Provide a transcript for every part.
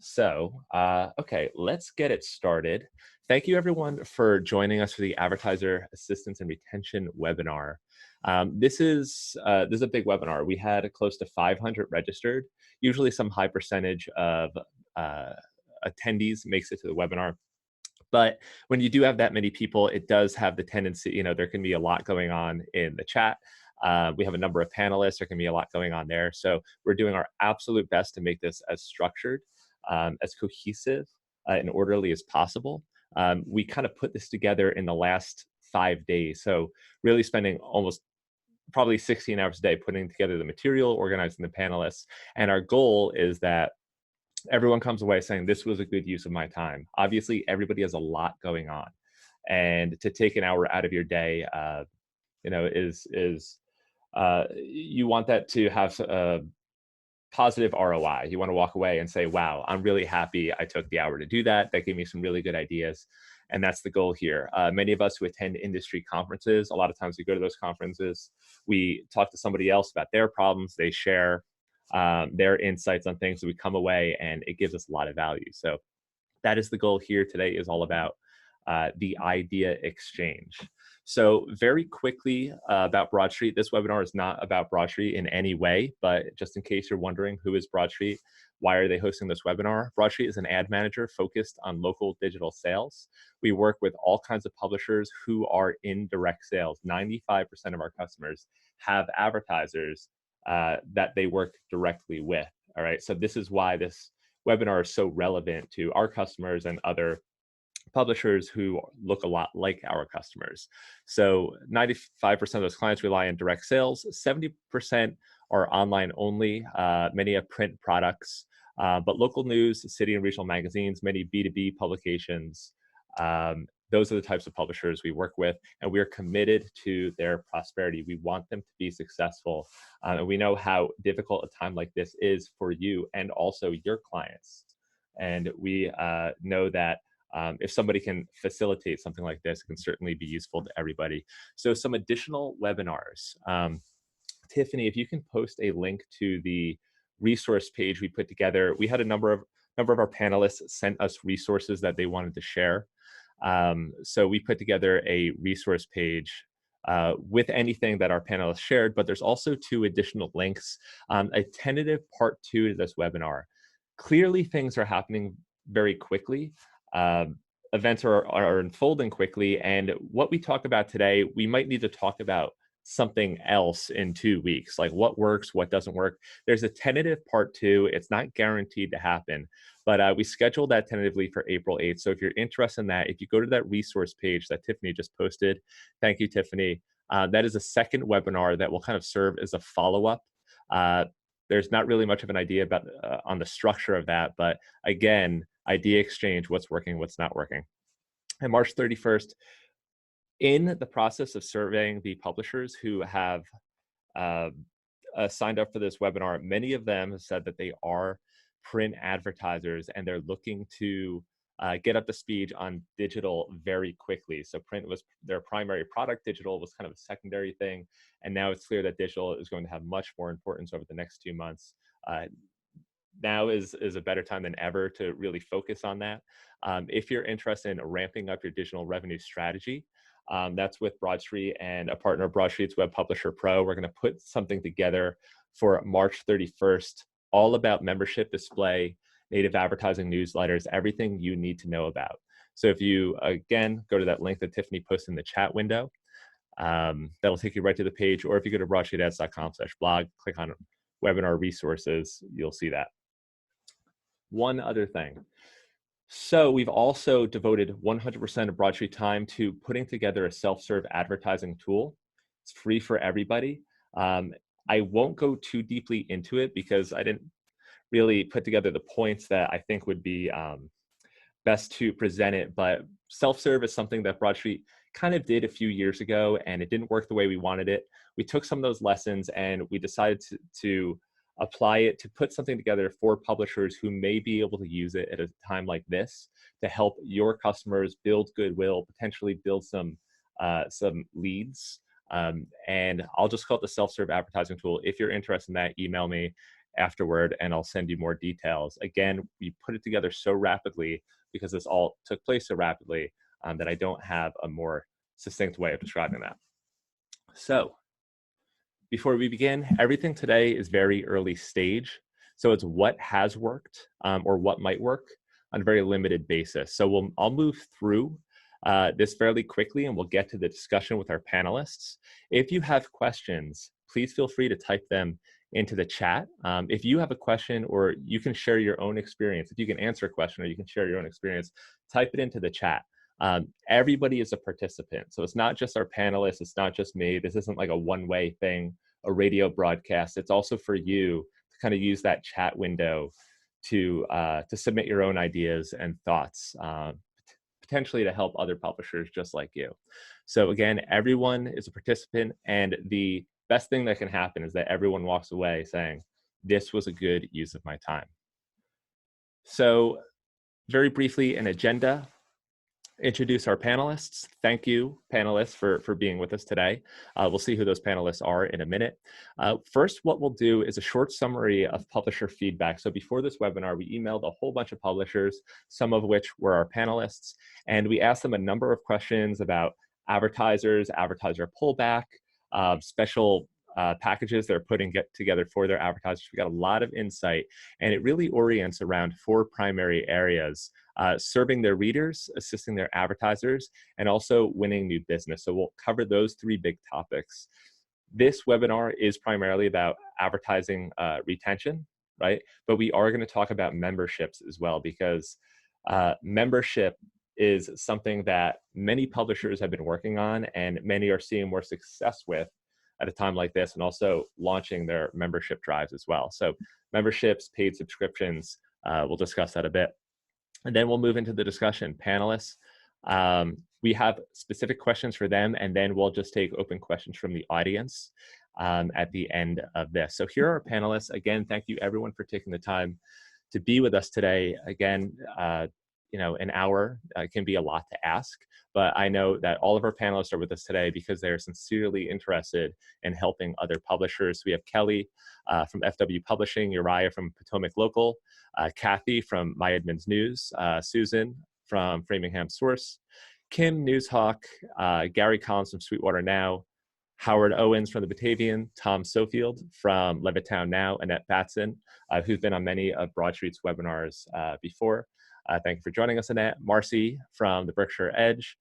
Okay, let's get it started. Thank you everyone for joining us for the Advertiser Assistance and Retention webinar. This is a big webinar. We had close to 500 registered. Usually some high percentage of uh, attendees makes it to the webinar. But when you do have that many people, it does have the tendency, there can be a lot going on in the chat. We have a number of panelists. There can be a lot going on there. So we're doing our absolute best to make this as structured, as cohesive, and orderly as possible. We kind of put this together in the last 5 days. So really spending almost probably 16 hours a day putting together the material, organizing the panelists. And our goal is that everyone comes away saying this was a good use of my time. Obviously, everybody has a lot going on, and to take an hour out of your day, is you want that to have a positive ROI. You want to walk away and say, "Wow, I'm really happy I took the hour to do that. That gave me some really good ideas." And that's the goal here. Many of us who attend industry conferences, a lot of times we go to those conferences, we talk to somebody else about their problems, they share their insights on things, so we come away and it gives us a lot of value. So that is the goal here. Today is all about the idea exchange. So very quickly about Broadtree, this webinar is not about Broadtree in any way, but just in case you're wondering who is Broadtree, why are they hosting this webinar? Broadtree is an ad manager focused on local digital sales. We work with all kinds of publishers who are in direct sales. 95% of our customers have advertisers that they work directly with. All right, so this is why this webinar is so relevant to our customers and other publishers who look a lot like our customers. So 95% of those clients rely on direct sales, 70% are online only, many have print products, but local news, city and regional magazines, many B2B publications, those are the types of publishers we work with, and we're committed to their prosperity. We want them to be successful, and we know how difficult a time like this is for you and also your clients. And we know that if somebody can facilitate something like this, it can certainly be useful to everybody. So some additional webinars. Tiffany, if you can post a link to the resource page we put together. We had a number of our panelists sent us resources that they wanted to share. So we put together a resource page with anything that our panelists shared, but there's also 2 additional links. A tentative part 2 to this webinar. Clearly, things are happening very quickly. Events are unfolding quickly, and what we talk about today, we might need to talk about something else in 2 weeks, like what works, what doesn't work. There's a tentative part 2. It's not guaranteed to happen, but we scheduled that tentatively for April 8th. So if you're interested in that, if you go to that resource page that Tiffany just posted, thank you, Tiffany. That is a second webinar that will kind of serve as a follow-up. There's not really much of an idea about on the structure of that, but again, idea exchange, what's working, what's not working. And March 31st, in the process of surveying the publishers who have signed up for this webinar, many of them have said that they are print advertisers and they're looking to get up to speed on digital very quickly. So print was their primary product, digital was kind of a secondary thing, and now it's clear that digital is going to have much more importance over the next 2 months. Now is a better time than ever to really focus on that. If you're interested in ramping up your digital revenue strategy, that's with Broadtree and a partner of Broadtree, it's Web Publisher Pro. We're going to put something together for March 31st, all about membership display, native advertising newsletters, everything you need to know about. So if you, again, go to that link that Tiffany posted in the chat window, that'll take you right to the page. Or if you go to broadstreetads.com/blog, click on webinar resources, you'll see that. One other thing. So we've also devoted 100% of Broadtree time to putting together a self-serve advertising tool. It's free for everybody. I won't go too deeply into it because I didn't really put together the points that I think would be best to present it, but self-serve is something that Broadtree kind of did a few years ago and it didn't work the way we wanted it. We took some of those lessons and we decided to apply it to put something together for publishers who may be able to use it at a time like this to help your customers build goodwill, potentially build some leads. And I'll just call it the self-serve advertising tool. If you're interested in that, email me afterward, and I'll send you more details. Again, we put it together so rapidly because this all took place so rapidly that I don't have a more succinct way of describing that. So before we begin, everything today is very early stage. So it's what has worked or what might work on a very limited basis. So I'll move through this fairly quickly and we'll get to the discussion with our panelists. If you have questions, please feel free to type them into the chat. If you have a question or you can share your own experience, if you can answer a question or you can share your own experience, type it into the chat. Everybody is a participant. So it's not just our panelists, it's not just me. This isn't like a one-way thing, a radio broadcast. It's also for you to kind of use that chat window to submit your own ideas and thoughts, potentially to help other publishers just like you. So again, everyone is a participant, and the best thing that can happen is that everyone walks away saying, this was a good use of my time. So very briefly, an agenda. Introduce our panelists. Thank you, panelists, for being with us today. We'll see who those panelists are in a minute. First, what we'll do is a short summary of publisher feedback. So before this webinar, we emailed a whole bunch of publishers, some of which were our panelists, and we asked them a number of questions about advertisers, advertiser pullback, special packages they're putting together for their advertisers. We got a lot of insight, and it really orients around 4 primary areas: serving their readers, assisting their advertisers, and also winning new business. So we'll cover those 3 big topics. This webinar is primarily about advertising retention, right? But we are going to talk about memberships as well, because membership is something that many publishers have been working on and many are seeing more success with at a time like this, and also launching their membership drives as well. So memberships, paid subscriptions, we'll discuss that a bit. And then we'll move into the discussion. Panelists, we have specific questions for them, and then we'll just take open questions from the audience at the end of this. So here are our panelists. Again, thank you everyone for taking the time to be with us today. Again, you know, an hour can be a lot to ask, but I know that all of our panelists are with us today because they are sincerely interested in helping other publishers. We have Kelly from FW Publishing, Uriah from Potomac Local, Kathy from My Edmonds News, Susan from Framingham Source, Kim Newshawk, Gary Collins from Sweetwater Now, Howard Owens from the Batavian, Tom Sofield from Levittown Now, Annette Batson, who's been on many of Broadtree's webinars before. Thank you for joining us, Annette. Marcy from the Berkshire Edge,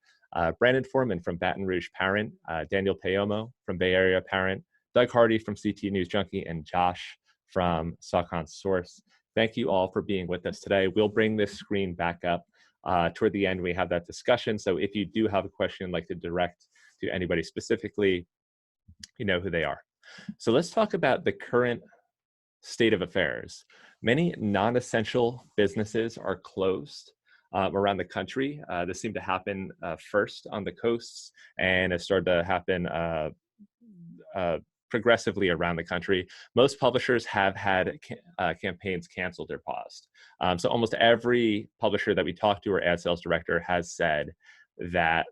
Brandon Foreman from Baton Rouge Parent, Daniel Payomo from Bay Area Parent, Doug Hardy from CT News Junkie, and Josh from Saucon Source. Thank you all for being with us today. We'll bring this screen back up toward the end. We have that discussion. So if you do have a question you'd like to direct to anybody specifically, you know who they are. So let's talk about the current state of affairs. Many non-essential businesses are closed around the country. This seemed to happen first on the coasts, and it started to happen progressively around the country. Most publishers have had campaigns canceled or paused. So almost every publisher that we talked to or ad sales director has said that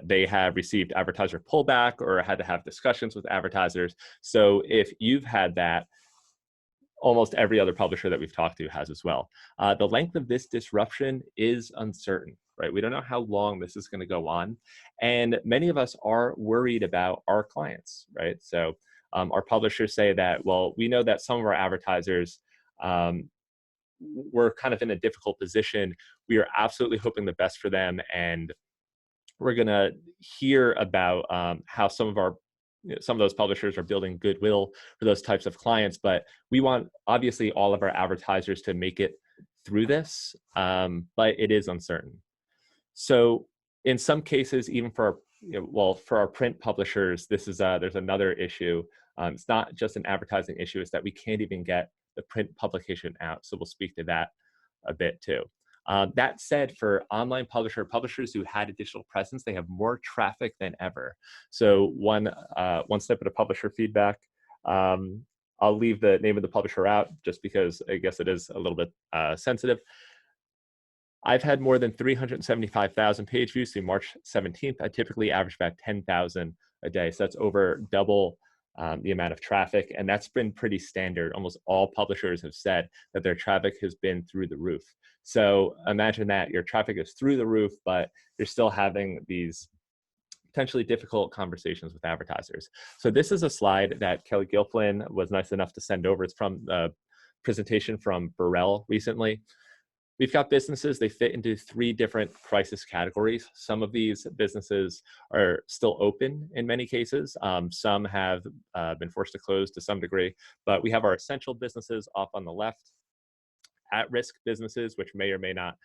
they have received advertiser pullback or had to have discussions with advertisers. So if you've had that, almost every other publisher that we've talked to has as well. The length of this disruption is uncertain, right? We don't know how long this is going to go on. And many of us are worried about our clients, right? So our publishers say that, well, we know that some of our advertisers were kind of in a difficult position. We are absolutely hoping the best for them, and we're going to hear about how some of those publishers are building goodwill for those types of clients. But we want, obviously, all of our advertisers to make it through this, but it is uncertain. So in some cases, even for our print publishers, this is there's another issue. It's not just an advertising issue; it's that we can't even get the print publication out. So we'll speak to that a bit too. That said, for online publishers who had additional presence, they have more traffic than ever. So one step at a publisher feedback. I'll leave the name of the publisher out just because I guess it is a little bit sensitive. I've had more than 375,000 page views through March 17th. I typically average about 10,000 a day. So that's over double the amount of traffic, and that's been pretty standard. Almost all publishers have said that their traffic has been through the roof. So imagine that your traffic is through the roof, but you're still having these potentially difficult conversations with advertisers. So this is a slide that Kelly Gilflin was nice enough to send over. It's from a presentation from Burrell recently. We've got businesses, they fit into 3 different crisis categories. Some of these businesses are still open in many cases. Some have been forced to close to some degree, but we have our essential businesses off on the left, at-risk businesses, which may or may not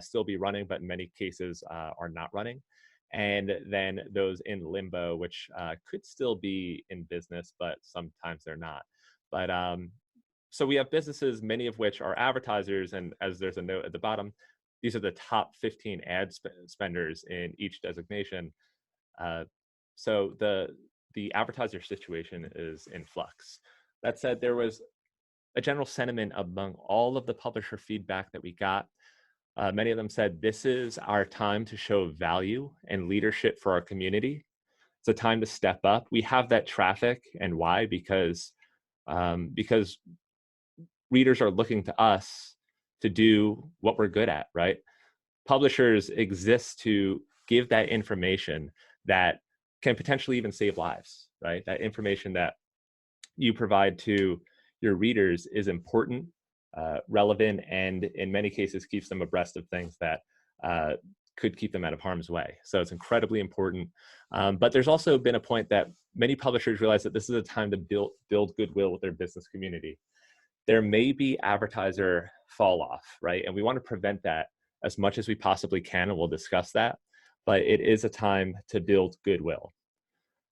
still be running, but in many cases are not running. And then those in limbo, which could still be in business, but sometimes they're not. But so we have businesses, many of which are advertisers, and as there's a note at the bottom, these are the top 15 ad spenders in each designation. So the advertiser situation is in flux. That said, there was a general sentiment among all of the publisher feedback that we got. Many of them said, this is our time to show value and leadership for our community. It's a time to step up. We have that traffic, and why? Because readers are looking to us to do what we're good at, right? Publishers exist to give that information that can potentially even save lives, right? That information that you provide to your readers is important, relevant, and in many cases keeps them abreast of things that could keep them out of harm's way. So it's incredibly important. But there's also been a point that many publishers realize that this is a time to build goodwill with their business community. There may be advertiser fall off, right? And we want to prevent that as much as we possibly can, and we'll discuss that. But it is a time to build goodwill.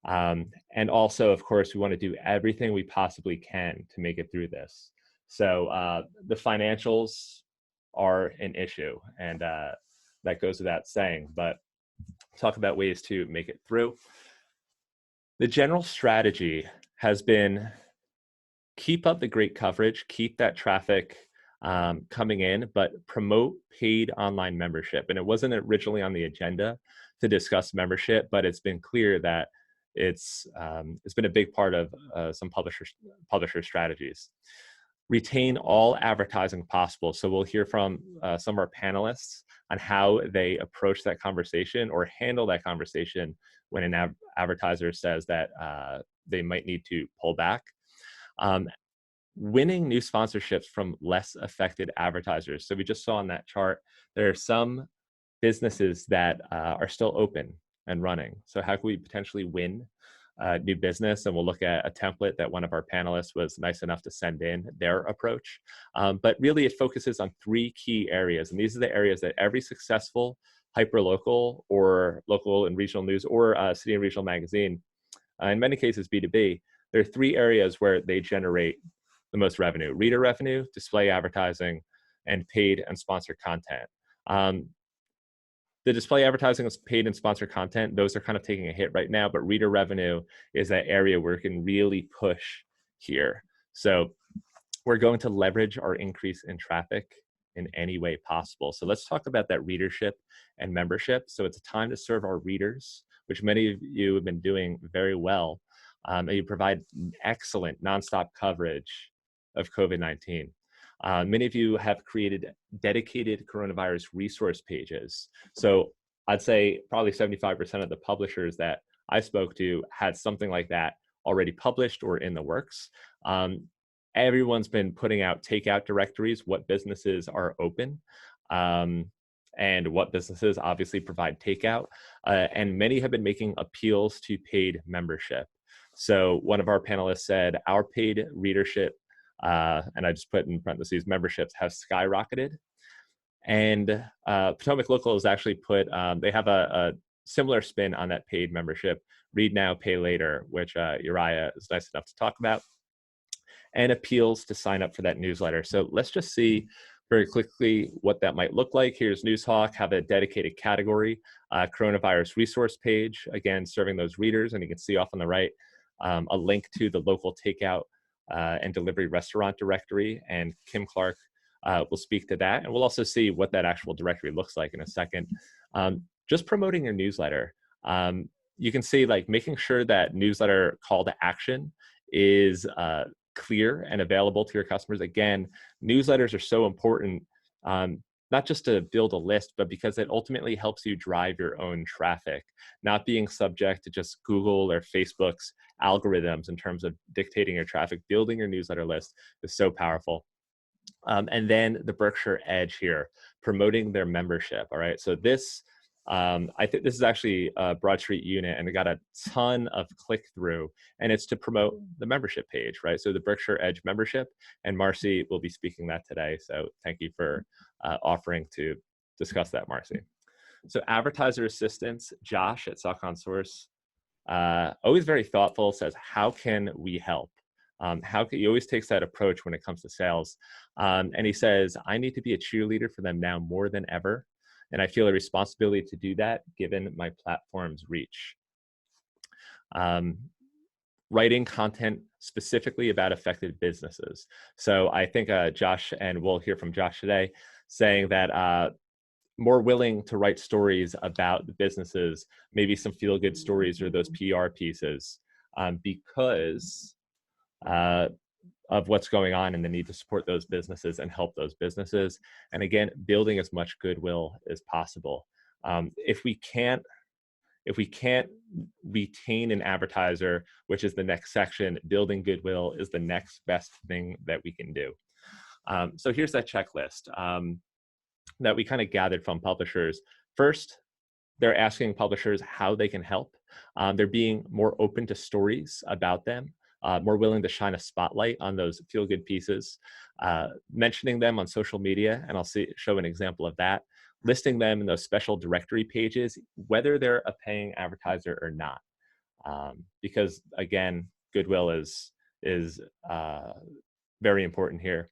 And also, of course, we want to do everything we possibly can to make it through this. So the financials are an issue, and that goes without saying, but talk about ways to make it through. The general strategy has been keep up the great coverage, keep that traffic coming in, but promote paid online membership. And it wasn't originally on the agenda to discuss membership, but it's been clear that it's been a big part of some publisher strategies. Retain all advertising possible. So we'll hear from some of our panelists on how they approach that conversation or handle that conversation when an advertiser says that they might need to pull back. Winning new sponsorships from less affected advertisers. So we just saw on that chart, there are some businesses that are still open and running. So how can we potentially win new business? And we'll look at a template that one of our panelists was nice enough to send in their approach. But really it focuses on 3 key areas. And these are the areas that every successful hyperlocal or local and regional news or city and regional magazine, in many cases B2B, there are 3 areas where they generate the most revenue: reader revenue, display advertising, and paid and sponsored content. The display advertising is paid and sponsored content. Those are kind of taking a hit right now, but reader revenue is that area where it can really push here. So we're going to leverage our increase in traffic in any way possible. So let's talk about that readership and membership. So it's a time to serve our readers, which many of you have been doing very well. And you provide excellent nonstop coverage of COVID-19. Many of you have created dedicated coronavirus resource pages. So I'd say probably 75% of the publishers that I spoke to had something like that already published or in the works. Everyone's been putting out takeout directories, what businesses are open, and what businesses obviously provide takeout. And many have been making appeals to paid membership. So one of our panelists said, our paid readership, and I just put in parentheses, memberships have skyrocketed. And Potomac Local has actually put, they have a similar spin on that paid membership, read now, pay later, which Uriah is nice enough to talk about, and appeals to sign up for that newsletter. So let's just see very quickly what that might look like. Here's Newshawk, have a dedicated category, coronavirus resource page, again, serving those readers. And you can see off on the right, a link to the local takeout and delivery restaurant directory. And Kim Clark will speak to that. And we'll also see what that actual directory looks like in a second. Just promoting your newsletter. you can see like making sure that newsletter call to action is clear and available to your customers. Again, newsletters are so important, not just to build a list, but because it ultimately helps you drive your own traffic, not being subject to just Google or Facebook's algorithms in terms of dictating your traffic. Building your newsletter list is so powerful. And then the Berkshire Edge here, promoting their membership. All right, so this, I think this is actually a Broadtree unit, and it got a ton of click through, and it's to promote the membership page, right? So the Berkshire Edge membership, and Marcy will be speaking that today. So thank you for offering to discuss that, Marcy. So advertiser assistance, Josh at SelfService, always very thoughtful, says, how can we help? He always takes that approach when it comes to sales. And he says, I need to be a cheerleader for them now more than ever. And I feel a responsibility to do that given my platform's reach. Writing content specifically about affected businesses. So I think Josh, and we'll hear from Josh today, saying that more willing to write stories about the businesses, maybe some feel-good stories or those PR pieces, because of what's going on and the need to support those businesses and help those businesses. And again, building as much goodwill as possible. If we can't retain an advertiser, which is the next section, building goodwill is the next best thing that we can do. So here's that checklist that we kind of gathered from publishers. First, they're asking publishers how they can help. They're being more open to stories about them, more willing to shine a spotlight on those feel-good pieces, mentioning them on social media, and I'll show an example of that, listing them in those special directory pages, whether they're a paying advertiser or not. Because again, goodwill is very important here.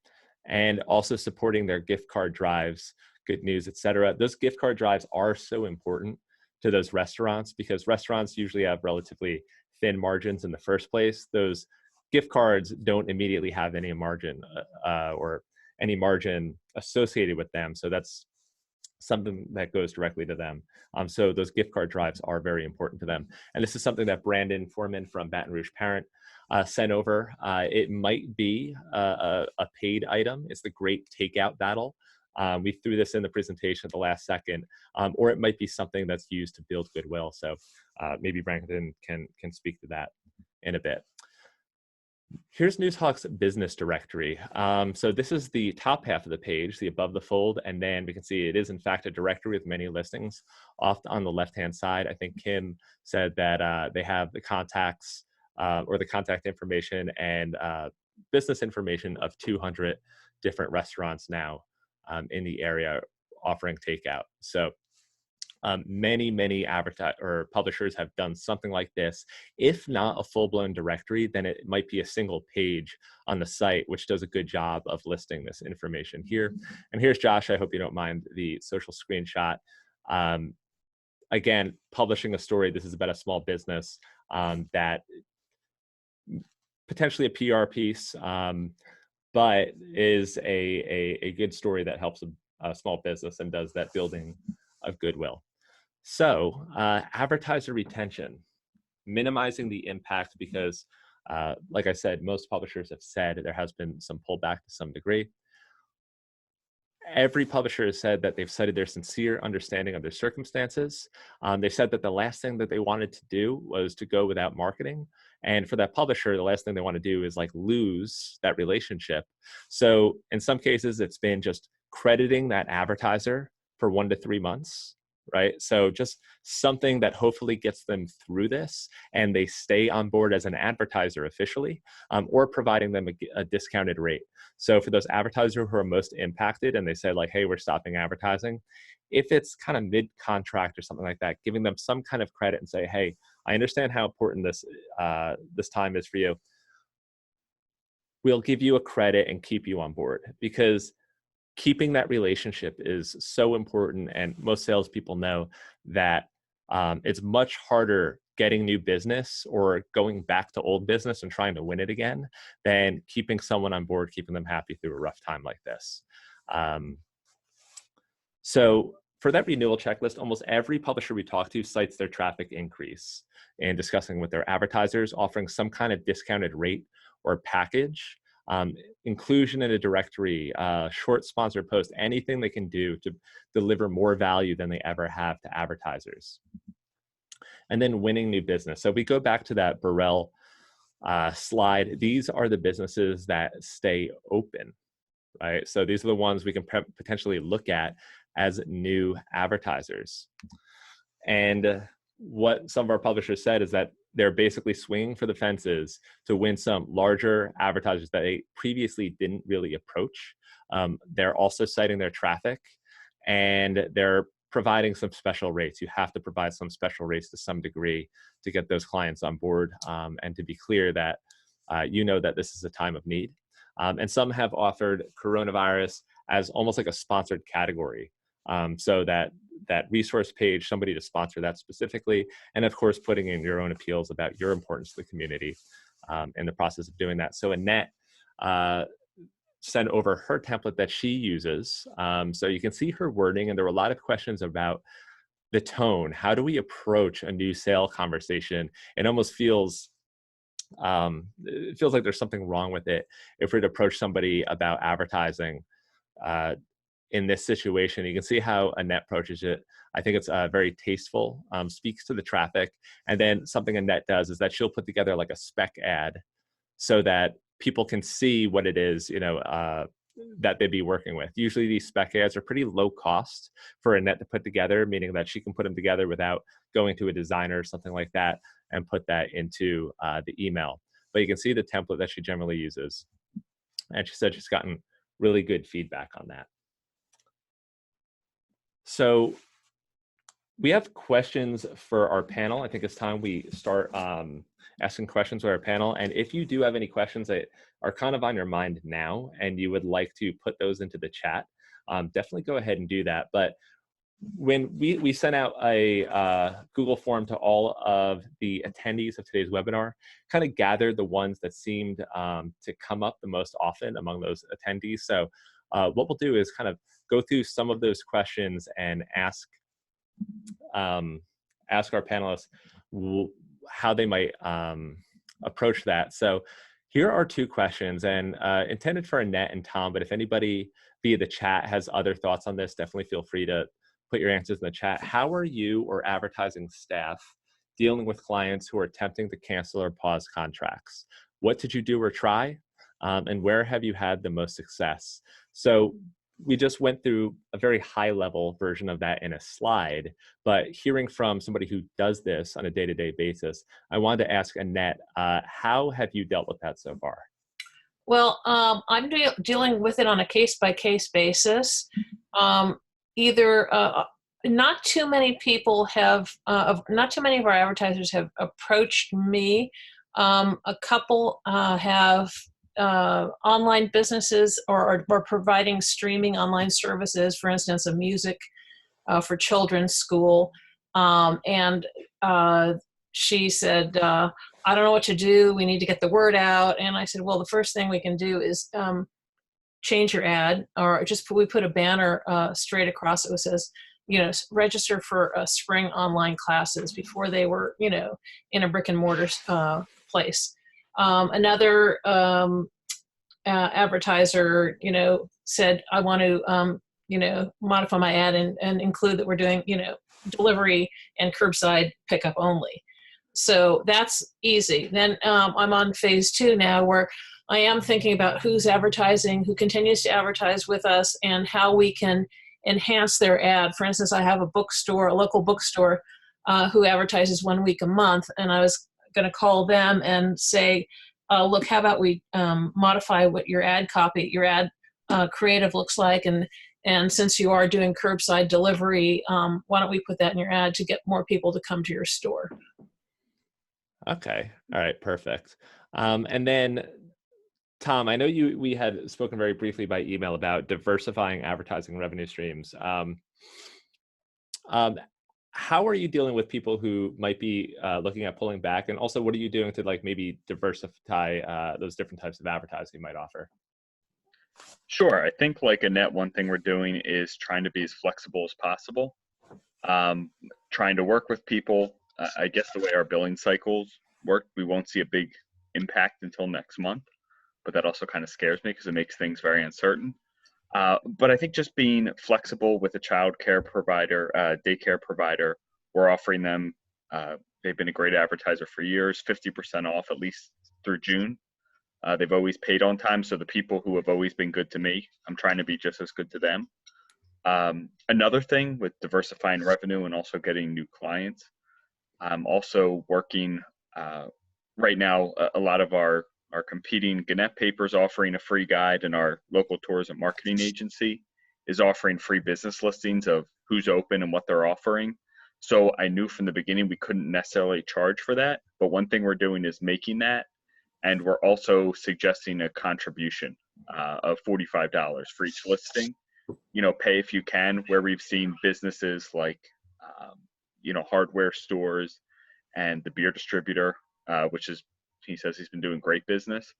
And also supporting their gift card drives, good news, etc. Those gift card drives are so important to those restaurants because restaurants usually have relatively thin margins in the first place. Those gift cards don't immediately have any margin or any margin associated with them. So that's something that goes directly to them. So those gift card drives are very important to them. And this is something that Brandon Foreman from Baton Rouge Parent sent over. It might be a paid item. It's the great takeout battle. We threw this in the presentation at the last second, or it might be something that's used to build goodwill. So maybe Brandon can speak to that in a bit. Here's Newshawk's business directory. So this is the top half of the page, the above the fold, and then we can see it is in fact a directory with many listings. Off on the left-hand side, I think Kim said that they have the contacts or the contact information and business information of 200 different restaurants now in the area offering takeout. So many publishers have done something like this. If not a full-blown directory, then it might be a single page on the site, which does a good job of listing this information here. And here's Josh. I hope you don't mind the social screenshot. Again, publishing a story. This is about a small business that potentially a PR piece, but is a good story that helps a small business and does that building of goodwill. So advertiser retention, minimizing the impact because, like I said, most publishers have said there has been some pullback to some degree. Every publisher has said that they've cited their sincere understanding of their circumstances. They said that the last thing that they wanted to do was to go without marketing. And for that publisher, the last thing they want to do is like lose that relationship. So in some cases, it's been just crediting that advertiser for 1 to 3 months, right? So just something that hopefully gets them through this and they stay on board as an advertiser officially, or providing them a discounted rate. So for those advertisers who are most impacted and they say like, hey, we're stopping advertising, if it's kind of mid-contract or something like that, giving them some kind of credit and say, hey, I understand how important this time is for you. We'll give you a credit and keep you on board, because keeping that relationship is so important. And most salespeople know that it's much harder getting new business or going back to old business and trying to win it again than keeping someone on board, keeping them happy through a rough time like this. So for that renewal checklist, almost every publisher we talk to cites their traffic increase in discussing with their advertisers, offering some kind of discounted rate or package, inclusion in a directory, short sponsored post, anything they can do to deliver more value than they ever have to advertisers. And then winning new business. So if we go back to that Burrell slide, these are the businesses that stay open, right? So these are the ones we can potentially look at as new advertisers. And what some of our publishers said is that they're basically swinging for the fences to win some larger advertisers that they previously didn't really approach. They're also citing their traffic, and they're providing some special rates. You have to provide some special rates to some degree to get those clients on board, and to be clear that you know that this is a time of need. And some have offered coronavirus as almost like a sponsored category. So that resource page, somebody to sponsor that specifically, and of course, putting in your own appeals about your importance to the community in the process of doing that. So Annette sent over her template that she uses. So you can see her wording, and there were a lot of questions about the tone. How do we approach a new sale conversation? It almost feels like there's something wrong with it if we're to approach somebody about advertising in this situation. You can see how Annette approaches it. I think it's very tasteful, speaks to the traffic. And then something Annette does is that she'll put together like a spec ad so that people can see what it is, that they'd be working with. Usually these spec ads are pretty low cost for Annette to put together, meaning that she can put them together without going to a designer or something like that and put that into the email. But you can see the template that she generally uses. And she said she's gotten really good feedback on that. So we have questions for our panel. I think it's time we start asking questions with our panel. And if you do have any questions that are kind of on your mind now and you would like to put those into the chat, definitely go ahead and do that. But when we sent out a Google form to all of the attendees of today's webinar, kind of gathered the ones that seemed to come up the most often among those attendees. So what we'll do is kind of go through some of those questions and ask our panelists how they might approach that. So here are two questions, and intended for Annette and Tom, but if anybody via the chat has other thoughts on this, definitely feel free to put your answers in the chat. How are you or advertising staff dealing with clients who are attempting to cancel or pause contracts? What did you do or try? And where have you had the most success? So we just went through a very high level version of that in a slide, but hearing from somebody who does this on a day-to-day basis, I wanted to ask Annette, how have you dealt with that so far? Well, I'm dealing with it on a case-by-case basis. Not too many people have, not too many of our advertisers have approached me. A couple have online businesses or are providing streaming online services, for instance, of music for children's school. And she said, I don't know what to do. We need to get the word out. And I said, well, the first thing we can do is change your ad, or just we put a banner straight across it that says, register for spring online classes before they were, in a brick and mortar place. Another advertiser, said, I want to, modify my ad and include that we're doing, delivery and curbside pickup only. So that's easy. Then I'm on phase 2 now, where I am thinking about who's advertising, who continues to advertise with us, and how we can enhance their ad. For instance, I have a local bookstore who advertises 1 week a month, and I was going to call them and say, look, how about we modify what your ad copy, your ad creative looks like, and since you are doing curbside delivery, why don't we put that in your ad to get more people to come to your store? Okay, all right, perfect. And then Tom, I know we had spoken very briefly by email about diversifying advertising revenue streams. How are you dealing with people who might be looking at pulling back? And also, what are you doing to maybe diversify those different types of advertising you might offer? Sure. I think like Annette, one thing we're doing is trying to be as flexible as possible. Um, Trying to work with people. I guess the way our billing cycles work, we won't see a big impact until next month, but that also kind of scares me because it makes things very uncertain. But I think just being flexible with a child care provider, daycare provider, we're offering them, they've been a great advertiser for years, 50% off at least through June. They've always paid on time. So the people who have always been good to me, I'm trying to be just as good to them. Another thing with diversifying revenue and also getting new clients, I'm also working right now. A lot of our competing Gannett papers offering a free guide, and our local tourism marketing agency is offering free business listings of who's open and what they're offering. So I knew from the beginning we couldn't necessarily charge for that, but one thing we're doing is making that, and we're also suggesting a contribution of $45 for each listing. You know, pay if you can, where we've seen businesses like, you know, hardware stores and the beer distributor, which is, he says he's been doing great business,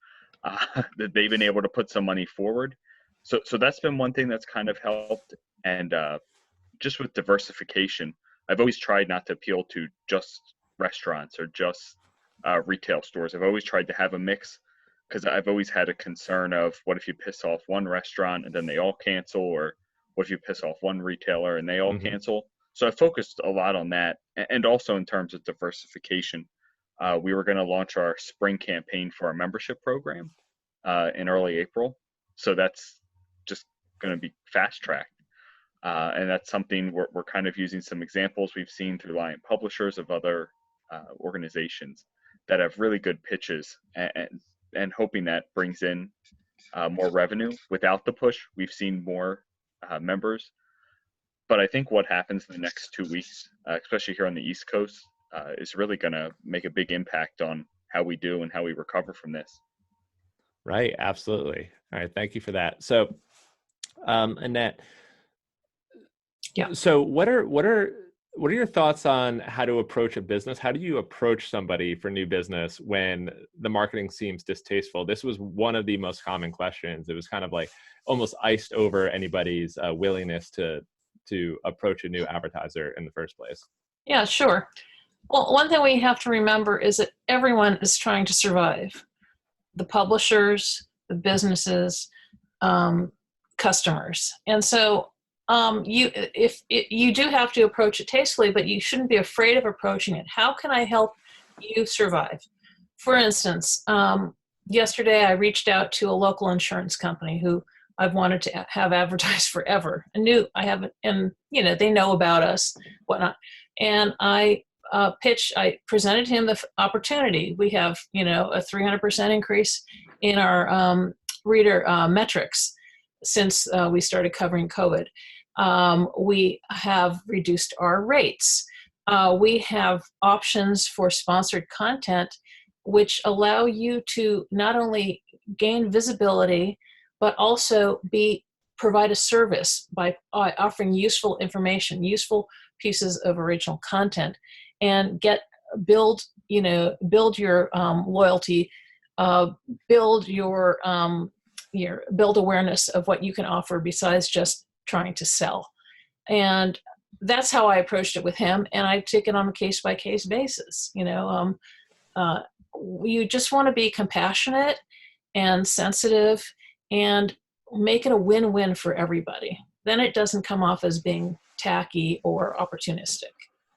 that they've been able to put some money forward. So that's been one thing that's kind of helped. And just with diversification, I've always tried not to appeal to just restaurants or just retail stores. I've always tried to have a mix, because I've always had a concern of what if you piss off one restaurant and then they all cancel, or what if you piss off one retailer and they all cancel. So I focused a lot on that. And also in terms of diversification, we were going to launch our spring campaign for our membership program in early April. So that's just going to be fast tracked. And that's something we're kind of using some examples we've seen through Lion Publishers of other organizations that have really good pitches, and hoping that brings in more revenue. Without the push, we've seen more members. But I think what happens in the next 2 weeks, especially here on the East Coast, is really going to make a big impact on how we do and how we recover from this. Right. Absolutely. All right. Thank you for that. So, Annette, Yeah. so what are your thoughts on how to approach a business? How do you approach somebody for new business when the marketing seems distasteful? This was one of the most common questions. It was kind of like almost iced over anybody's willingness to approach a new advertiser in the first place. Yeah, sure. Well, one thing we have to remember is that everyone is trying to survive. The publishers, the businesses, customers. And so you do have to approach it tastefully, but you shouldn't be afraid of approaching it. How can I help you survive? For instance, yesterday I reached out to a local insurance company who I've wanted to have advertised forever. I haven't, and you know, they know about us, whatnot. And I presented him the opportunity. We have, you know, a 300% increase in our reader metrics since we started covering COVID. We have reduced our rates. We have options for sponsored content, which allow you to not only gain visibility, but also provide a service by offering useful information, useful pieces of original content, and build your loyalty, build build awareness of what you can offer besides just trying to sell. And that's how I approached it with him, and I take it on a case-by-case basis. You know, you just want to be compassionate and sensitive and make it a win-win for everybody. Then it doesn't come off as being tacky or opportunistic.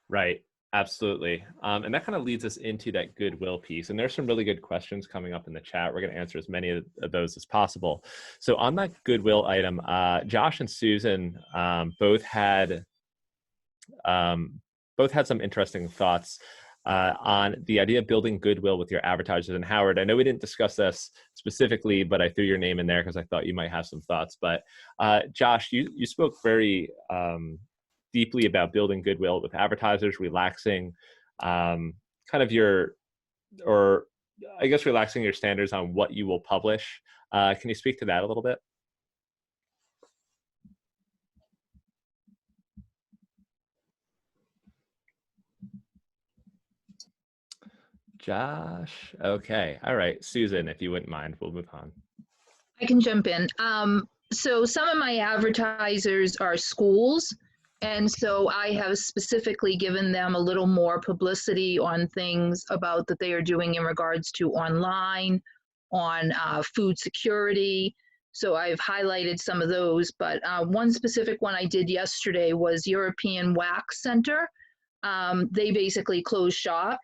Right. Absolutely. And that kind of leads us into that Goodwill piece. And there's some really good questions coming up in the chat. We're going to answer as many of those as possible. So on that Goodwill item, Josh and Susan both had some interesting thoughts on the idea of building goodwill with your advertisers. And Howard, I know we didn't discuss this specifically, but I threw your name in there because I thought you might have some thoughts. But Josh, you spoke very deeply about building goodwill with advertisers, relaxing relaxing your standards on what you will publish. Can you speak to that a little bit? Josh. Okay. All right. Susan, if you wouldn't mind, we'll move on. I can jump in. So some of my advertisers are schools. And so I have specifically given them a little more publicity on things about that they are doing in regards to online, on food security. So I've highlighted some of those, but one specific one I did yesterday was European Wax Center. They basically closed shop,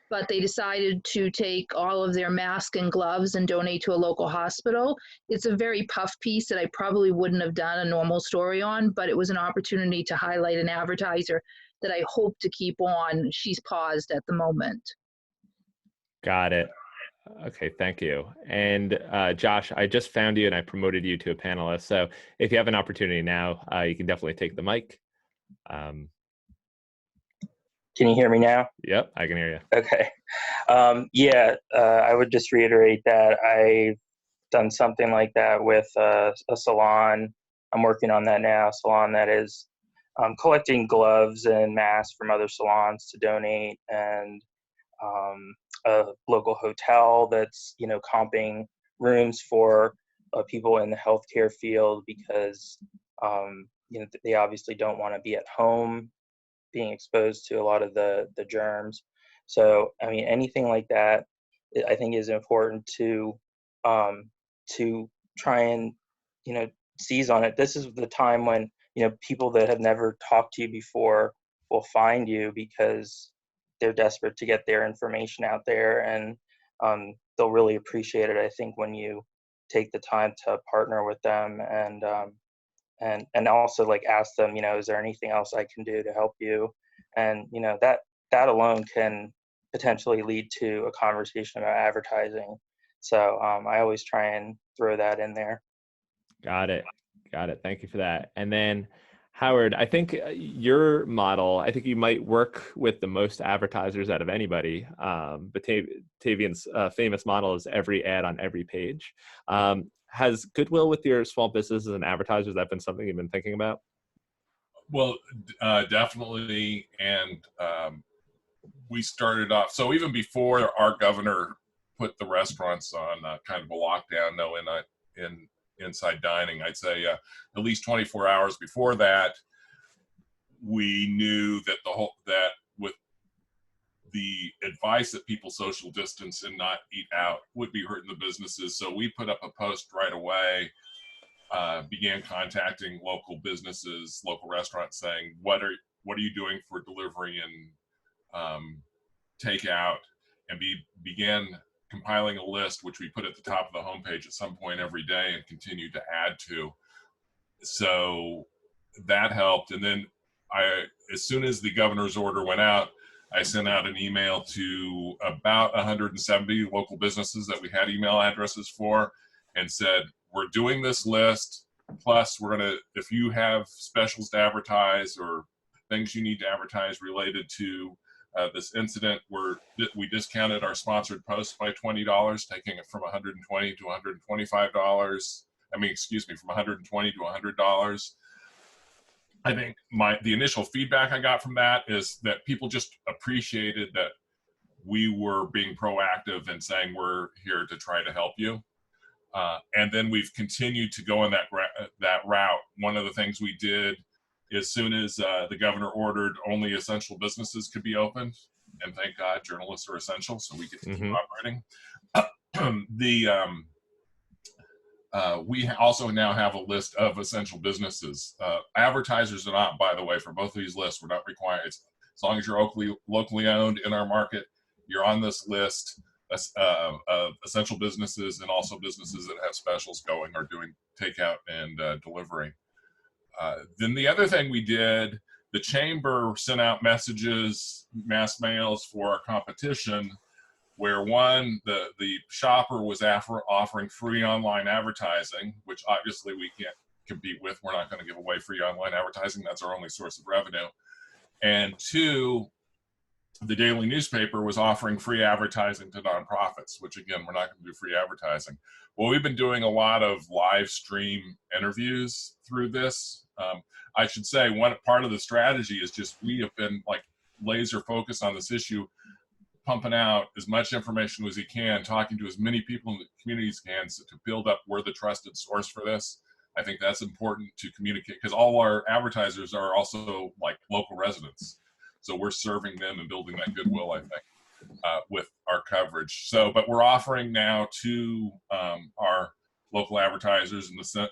but they decided to take all of their masks and gloves and donate to a local hospital. It's a very puff piece that I probably wouldn't have done a normal story on, but it was an opportunity to highlight an advertiser that I hope to keep on. She's paused at the moment. Got it. Okay, thank you. And Josh, I just found you and I promoted you to a panelist. So if you have an opportunity now, you can definitely take the mic. Can you hear me now? Yep, I can hear you. Okay. I would just reiterate that I've done something like that with a salon. I'm working on that now, a salon that is collecting gloves and masks from other salons to donate, and a local hotel that's, comping rooms for people in the healthcare field because, they obviously don't want to be at home being exposed to a lot of the germs. So, I mean, anything like that, I think is important to try and, seize on it. This is the time when, people that have never talked to you before will find you because they're desperate to get their information out there, and they'll really appreciate it, I think, when you take the time to partner with them and also like ask them, is there anything else I can do to help you? And that alone can potentially lead to a conversation about advertising. So I always try and throw that in there. Got it. Thank you for that. And then Howard, I think your model, I think you might work with the most advertisers out of anybody. Batavian's famous model is every ad on every page. Has Goodwill with your small businesses and advertisers, that been something you've been thinking about? Well, definitely. And we started off, so even before our governor put the restaurants on kind of a lockdown, in inside dining, I'd say at least 24 hours before that, we knew that that with the advice that people social distance and not eat out would be hurting the businesses. So we put up a post right away, began contacting local businesses, local restaurants, saying, what are you doing for delivery and takeout? And began compiling a list, which we put at the top of the homepage at some point every day and continue to add to. So that helped. And then as soon as the governor's order went out, I sent out an email to about 170 local businesses that we had email addresses for and said, we're doing this list. Plus, if you have specials to advertise or things you need to advertise related to this incident, we discounted our sponsored posts by $20, taking it from $120 to $125. From $120 to $100. I think the initial feedback I got from that is that people just appreciated that we were being proactive and saying we're here to try to help you. And then we've continued to go in that route. One of the things we did, as soon as the governor ordered only essential businesses could be opened, and thank God journalists are essential, so we get to keep operating. We also now have a list of essential businesses. Advertisers are not, by the way, for both of these lists, we're not required. As long as you're locally owned in our market, you're on this list of essential businesses and also businesses that have specials going or doing takeout and delivery. Then the other thing we did, the chamber sent out messages, mass mails for our competition, where the shopper was offering free online advertising, which obviously we can't compete with. We're not going to give away free online advertising. That's our only source of revenue. And two, the daily newspaper was offering free advertising to nonprofits, which again, we're not going to do free advertising. Well, we've been doing a lot of live stream interviews through this. I should say one part of the strategy is just we have been like laser focused on this issue, pumping out as much information as he can, talking to as many people in the community as he can to build up we're the trusted source for this. I think that's important to communicate, because all our advertisers are also like local residents. So we're serving them and building that goodwill, I think, with our coverage. So, but we're offering now to our local advertisers and the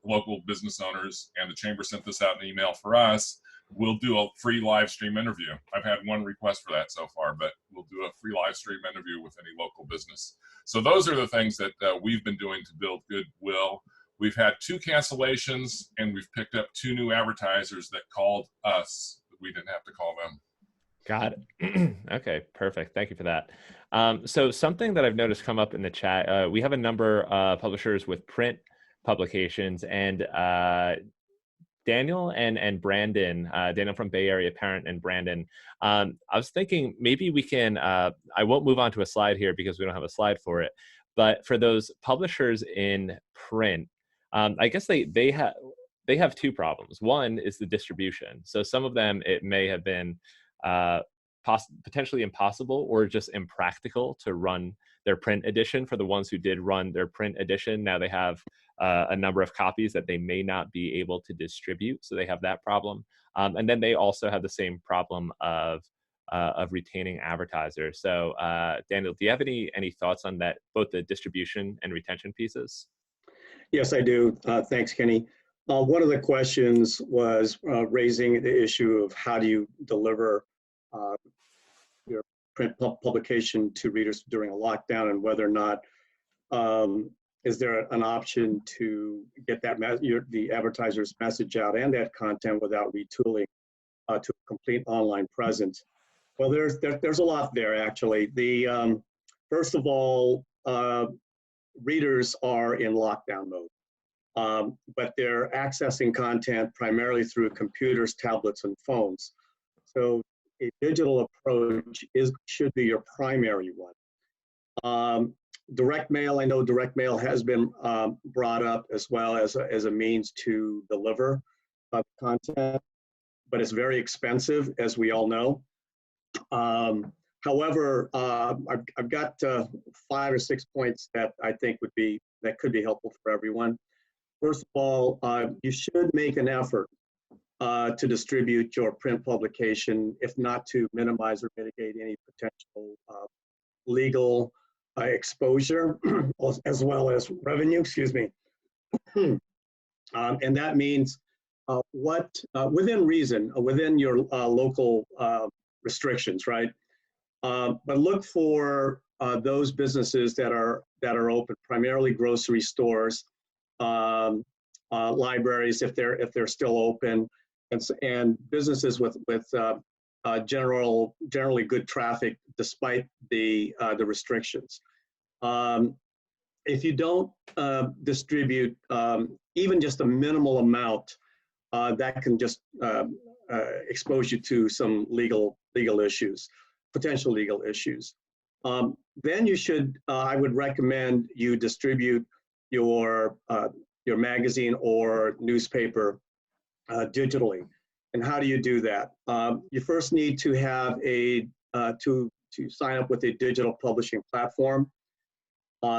local business owners, and the chamber sent this out in an email for us. We'll do a free live stream interview. I've had one request for that so far, but we'll do a free live stream interview with any local business. So those are the things that we've been doing to build goodwill. We've had 2 cancellations, and we've picked up 2 new advertisers that called us. We didn't have to call them. Got it. Okay, perfect. Thank you for that. So something that I've noticed come up in the chat, we have a number of publishers with print publications, and Daniel and Brandon, Daniel from Bay Area Parent and Brandon, I was thinking maybe we can, I won't move on to a slide here because we don't have a slide for it, but for those publishers in print, I guess they have 2 problems. One is the distribution. So some of them, it may have been potentially impossible or just impractical to run their print edition. For the ones who did run their print edition, now they have a number of copies that they may not be able to distribute, so they have that problem. And then they also have the same problem of retaining advertisers. So Daniel, do you have any thoughts on that, both the distribution and retention pieces? Yes, I do. Thanks, Kenny. One of the questions was raising the issue of how do you deliver your print publication to readers during a lockdown, and whether or not is there an option to get that the advertiser's message out and that content without retooling to a complete online presence. Well, there's a lot there, actually. The first of all, readers are in lockdown mode, but they're accessing content primarily through computers, tablets, and phones. So a digital approach should be your primary one. Direct mail, I know direct mail has been brought up as well as a means to deliver content, but it's very expensive, as we all know. However, I've got 5 or 6 points that I think that could be helpful for everyone. First of all, you should make an effort to distribute your print publication, if not to minimize or mitigate any potential legal exposure, as well as revenue, excuse me. And that means within reason, within your local restrictions, right? But look for those businesses that are open, primarily grocery stores, libraries if they're still open, and businesses with generally good traffic despite the restrictions. If you don't distribute even just a minimal amount, that can just expose you to some legal issues, potential legal issues. Then you should, I would recommend you distribute your magazine or newspaper digitally. And how do you do that? You first need to have to sign up with a digital publishing platform.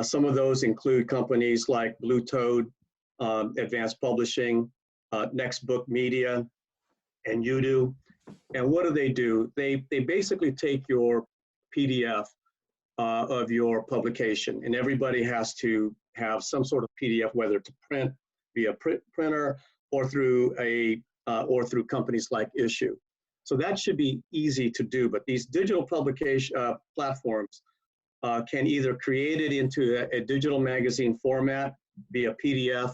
Some of those include companies like Blue Toad, Advanced Publishing, Next Book Media, and Udo. And what do? They basically take your PDF of your publication, and everybody has to have some sort of PDF, whether to print via printer or through companies like Issue. So that should be easy to do. But these digital publication platforms can either create it into a digital magazine format via PDF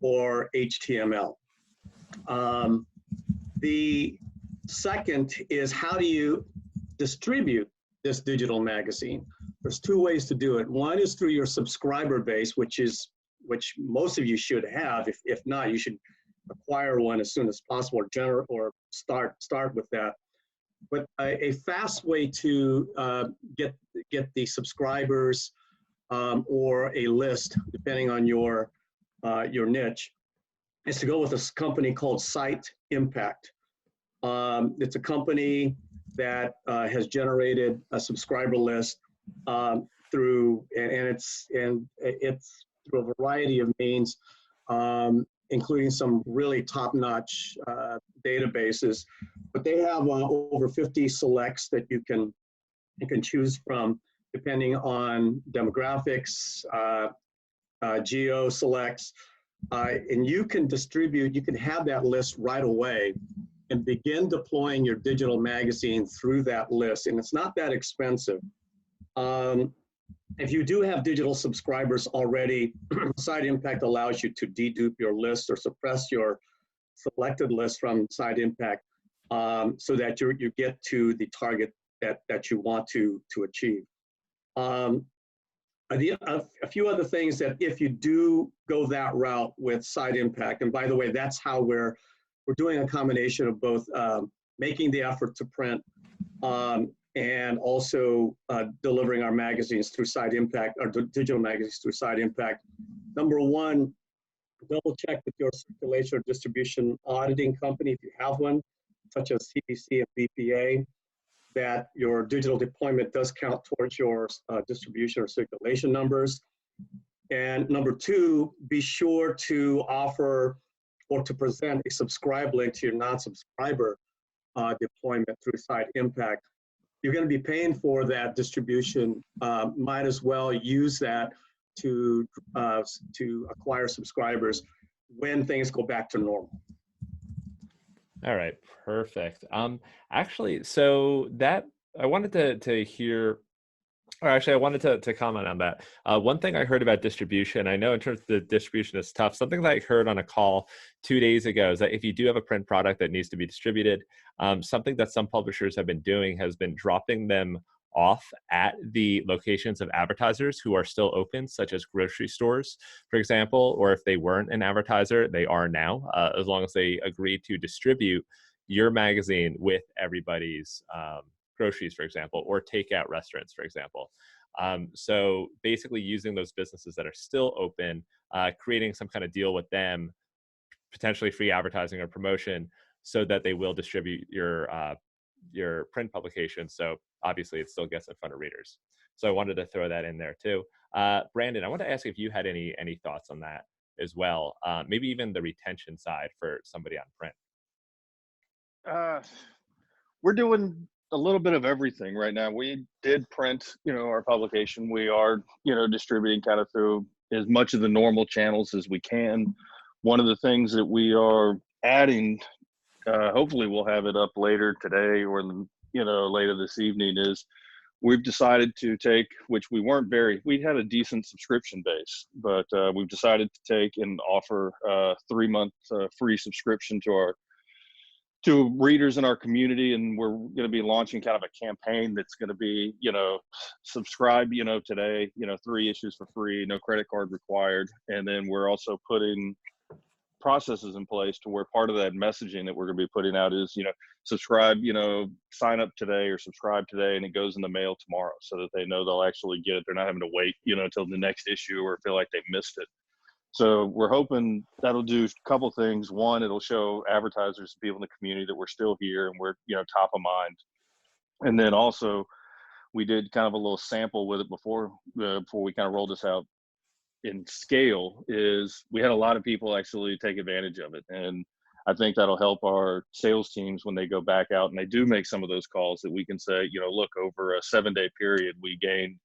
or HTML. The second is, how do you distribute this digital magazine? There's 2 ways to do it. One is through your subscriber base, which most of you should have. If not, you should acquire one as soon as possible, or start with that. But a fast way to get the subscribers or a list, depending on your niche, is to go with a company called Site Impact. It's a company that has generated a subscriber list through a variety of means. including some really top-notch databases. But they have over 50 selects that you can choose from, depending on demographics, geo selects, and you can distribute. You can have that list right away and begin deploying your digital magazine through that list, and it's not that expensive. If you do have digital subscribers already, Side Impact allows you to dedupe your list or suppress your selected list from Side Impact, so that you get to the target that you want to achieve. A few other things that if you do go that route with Side Impact, and by the way, that's how we're doing a combination of both making the effort to print and also delivering our magazines through Side Impact, our digital magazines through Side Impact. Number one, double check with your circulation or distribution auditing company, if you have one, such as CDC and BPA, that your digital deployment does count towards your distribution or circulation numbers. And number two, be sure to offer or to present a subscribe link to your non-subscriber deployment through Side Impact. You're going to be paying for that distribution. Might as well use that to acquire subscribers when things go back to normal. All right, perfect. Actually, so that I wanted to hear, or actually I wanted to comment on that. One thing I heard about distribution, I know in terms of the distribution is tough. Something that I heard on a call 2 days ago is that if you do have a print product that needs to be distributed, something that some publishers have been doing has been dropping them off at the locations of advertisers who are still open, such as grocery stores, for example, or if they weren't an advertiser, they are now, as long as they agree to distribute your magazine with everybody's groceries, for example, or takeout restaurants, for example. So basically using those businesses that are still open, creating some kind of deal with them, potentially free advertising or promotion, so that they will distribute your print publication. So obviously it still gets in front of readers. So I wanted to throw that in there too. Brandon, I want to ask if you had any thoughts on that as well. Maybe even the retention side for somebody on print. We're doing a little bit of everything right now. We did print, our publication. We are, distributing kind of through as much of the normal channels as we can. One of the things that we are adding, hopefully we'll have it up later today or, later this evening, is we've decided to take, which we had a decent subscription base, but we've decided to take and offer a 3-month free subscription to readers in our community. And we're going to be launching kind of a campaign that's going to be, subscribe, today, 3 issues for free, no credit card required. And then we're also putting processes in place to where part of that messaging that we're going to be putting out is, subscribe, sign up today or subscribe today, and it goes in the mail tomorrow, so that they know they'll actually get it. They're not having to wait, until the next issue or feel like they missed it. So we're hoping that'll do a couple things. One, it'll show advertisers and people in the community that we're still here and we're, top of mind. And then also we did kind of a little sample with it before we kind of rolled this out in scale, is we had a lot of people actually take advantage of it. And I think that'll help our sales teams when they go back out and they do make some of those calls, that we can say, look, over a 7-day period, we gained,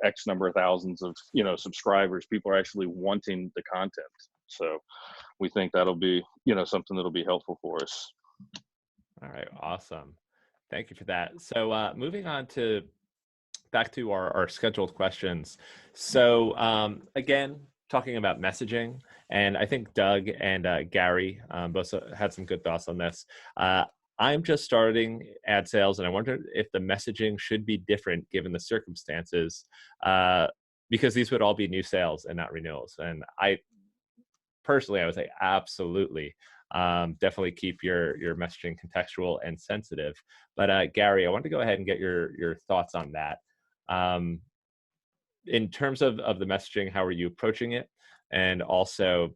X number of thousands of, subscribers. People are actually wanting the content. So we think that'll be, something that'll be helpful for us. All right, awesome. Thank you for that. So moving on to back to our scheduled questions. So again, talking about messaging, and I think Doug and Gary both had some good thoughts on this. I'm just starting ad sales, and I wonder if the messaging should be different given the circumstances, because these would all be new sales and not renewals. And I personally, I would say absolutely, definitely keep your messaging contextual and sensitive. But Gary, I want to go ahead and get your thoughts on that. In terms of the messaging, how are you approaching it? And also,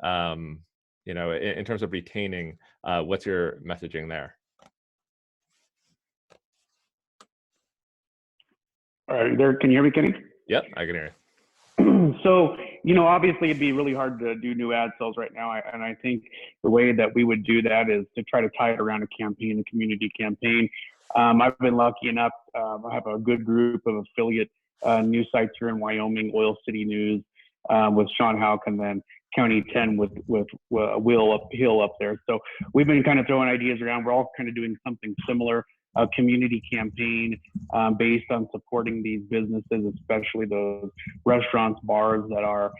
in terms of retaining, what's your messaging there? All right, there. Can you hear me, Kenny? Yep, I can hear you. So obviously it'd be really hard to do new ad sales right now. And I think the way that we would do that is to try to tie it around a campaign, a community campaign. I've been lucky enough. I have a good group of affiliate news sites here in Wyoming, Oil City News with Sean Houck, and then County 10 with Will Hill up there. So we've been kind of throwing ideas around. We're all kind of doing something similar, a community campaign based on supporting these businesses, especially those restaurants, bars that are,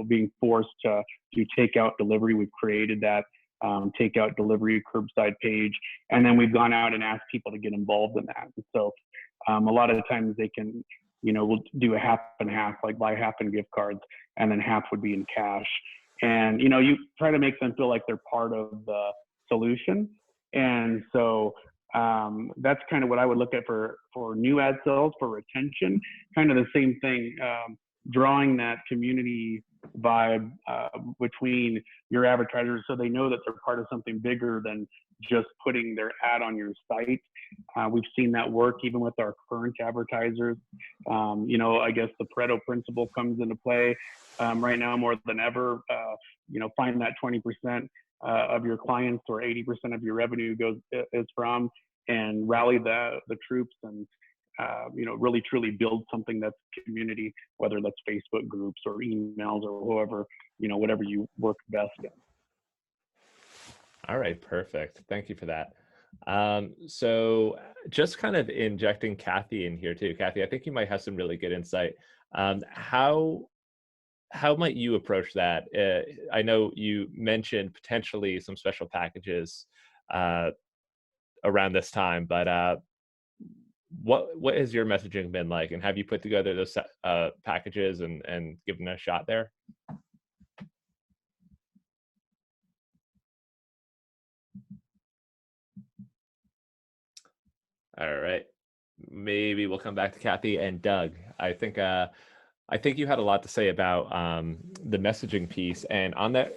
being forced to do takeout delivery. We've created that takeout delivery curbside page, and then we've gone out and asked people to get involved in that. So a lot of the times they can, we'll do a half and half, like buy half in gift cards, and then half would be in cash. And, you try to make them feel like they're part of the solution. And so that's kind of what I would look at for new ad sales, for retention, kind of the same thing, drawing that community vibe between your advertisers so they know that they're part of something bigger than just putting their ad on your site. We've seen that work even with our current advertisers. I guess the Pareto principle comes into play right now more than ever. Find that 20% of your clients or 80% of your revenue is from, and rally the troops and really truly build something that's community, whether that's Facebook groups or emails or whoever, whatever you work best in. All right, perfect. Thank you for that. So just kind of injecting Kathy in here too. Kathy, I think you might have some really good insight. How might you approach that? I know you mentioned potentially some special packages around this time, but what has your messaging been like, and have you put together those packages and given a shot there? All right, maybe we'll come back to Kathy and Doug. I think you had a lot to say about the messaging piece, and on that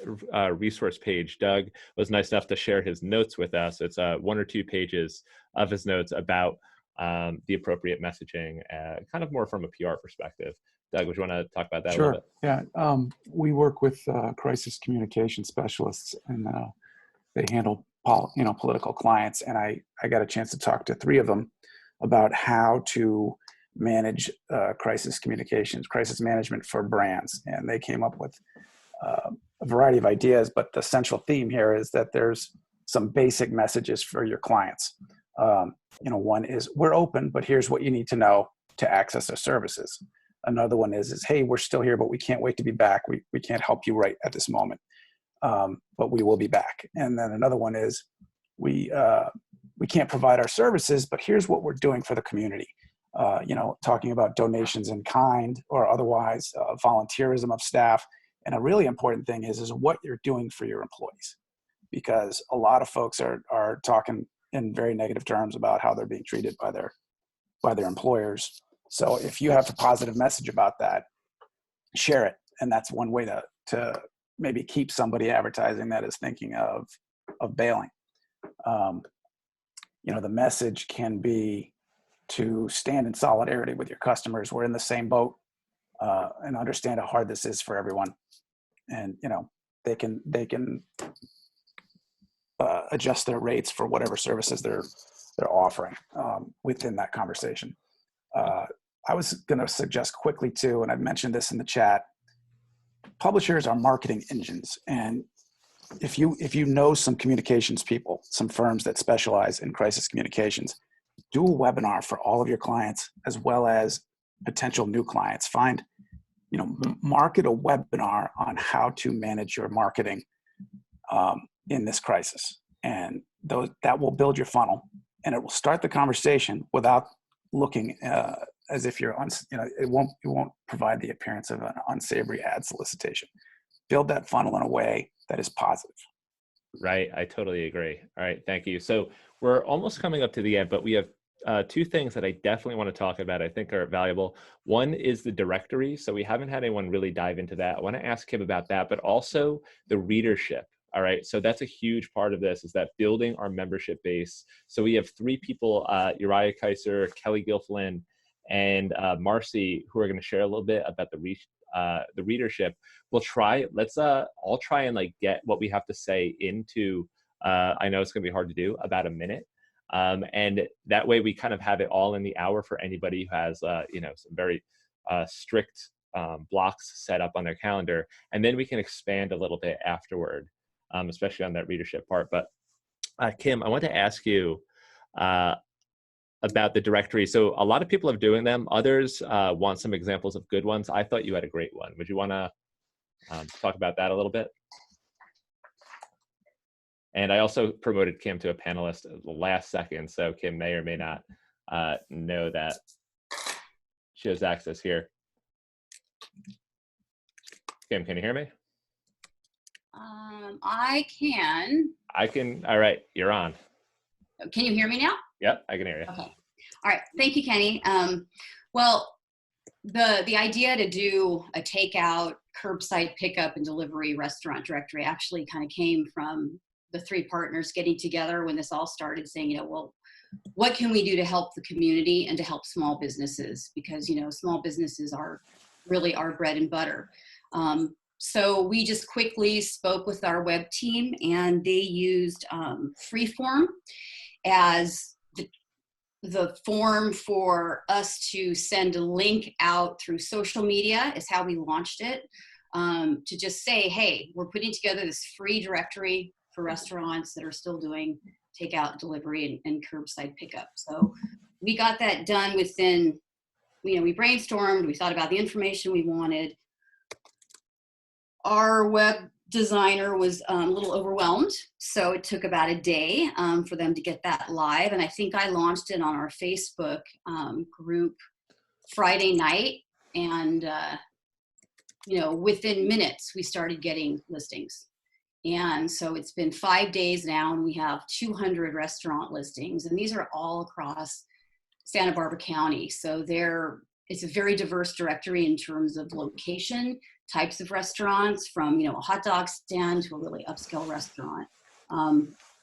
resource page, Doug was nice enough to share his notes with us. It's 1 or 2 pages of his notes about the appropriate messaging, kind of more from a PR perspective. Doug, would you want to talk about that a little bit? Yeah, we work with crisis communication specialists, and they handle political clients. And I got a chance to talk to 3 of them about how to manage crisis communications, crisis management for brands. And they came up with a variety of ideas, but the central theme here is that there's some basic messages for your clients. One is, we're open, but here's what you need to know to access our services. Another one is hey, we're still here, but we can't wait to be back. We can't help you right at this moment, but we will be back. And then another one is, we can't provide our services, but here's what we're doing for the community. Talking about donations in kind or otherwise, volunteerism of staff. And a really important thing is what you're doing for your employees, because a lot of folks are talking in very negative terms about how they're being treated by their employers. So if you have a positive message about that, share it. And that's one way to maybe keep somebody advertising that is thinking of bailing. The message can be to stand in solidarity with your customers. We're in the same boat, and understand how hard this is for everyone. And they can adjust their rates for whatever services they're offering within that conversation. I was going to suggest quickly too, and I've mentioned this in the chat, publishers are marketing engines. And if you know some communications people, some firms that specialize in crisis communications, do a webinar for all of your clients as well as potential new clients. Market a webinar on how to manage your marketing in this crisis. And that will build your funnel, and it will start the conversation without looking as if you're it won't provide the appearance of an unsavory ad solicitation. Build that funnel in a way that is positive. Right, I totally agree. All right, thank you. So we're almost coming up to the end, but we have 2 things that I definitely want to talk about I think are valuable. One is the directory. So we haven't had anyone really dive into that. I want to ask him about that, but also the readership. All right, so that's a huge part of this, is that building our membership base. So we have 3 people, Uriah Kaiser, Kelly Gilflin, and Marcy, who are going to share a little bit about the the readership, let's all try and like get what we have to say into, I know it's going to be hard to do, about a minute. And that way we kind of have it all in the hour for anybody who has, some very strict blocks set up on their calendar. And then we can expand a little bit afterward, especially on that readership part. But Kim, I want to ask you about the directory. So a lot of people are doing them. Others want some examples of good ones. I thought you had a great one. Would you want to talk about that a little bit? And I also promoted Kim to a panelist at the last second, so Kim may or may not know that she has access here. Kim, can you hear me? I can. I can. All right, you're on. Can you hear me now? Yep, I can hear you. Okay. All right. Thank you, Kenny. Well, the idea to do a takeout, curbside pickup, and delivery restaurant directory actually kind of came from the three partners getting together when this all started, saying, well, what can we do to help the community and to help small businesses? Because, small businesses are really our bread and butter. So we just quickly spoke with our web team, and they used Freeform as the form for us to send a link out through social media is how we launched it, to just say, hey, we're putting together this free directory for restaurants that are still doing takeout, delivery, and curbside pickup. So we got that done within, we brainstormed, we thought about the information we wanted. Our web designer was a little overwhelmed, so it took about a day for them to get that live. And I think I launched it on our Facebook group Friday night. And, within minutes, we started getting listings. And so it's been 5 days now, and we have 200 restaurant listings. And these are all across Santa Barbara County. So it's a very diverse directory in terms of location, types of restaurants, from a hot dog stand to a really upscale restaurant.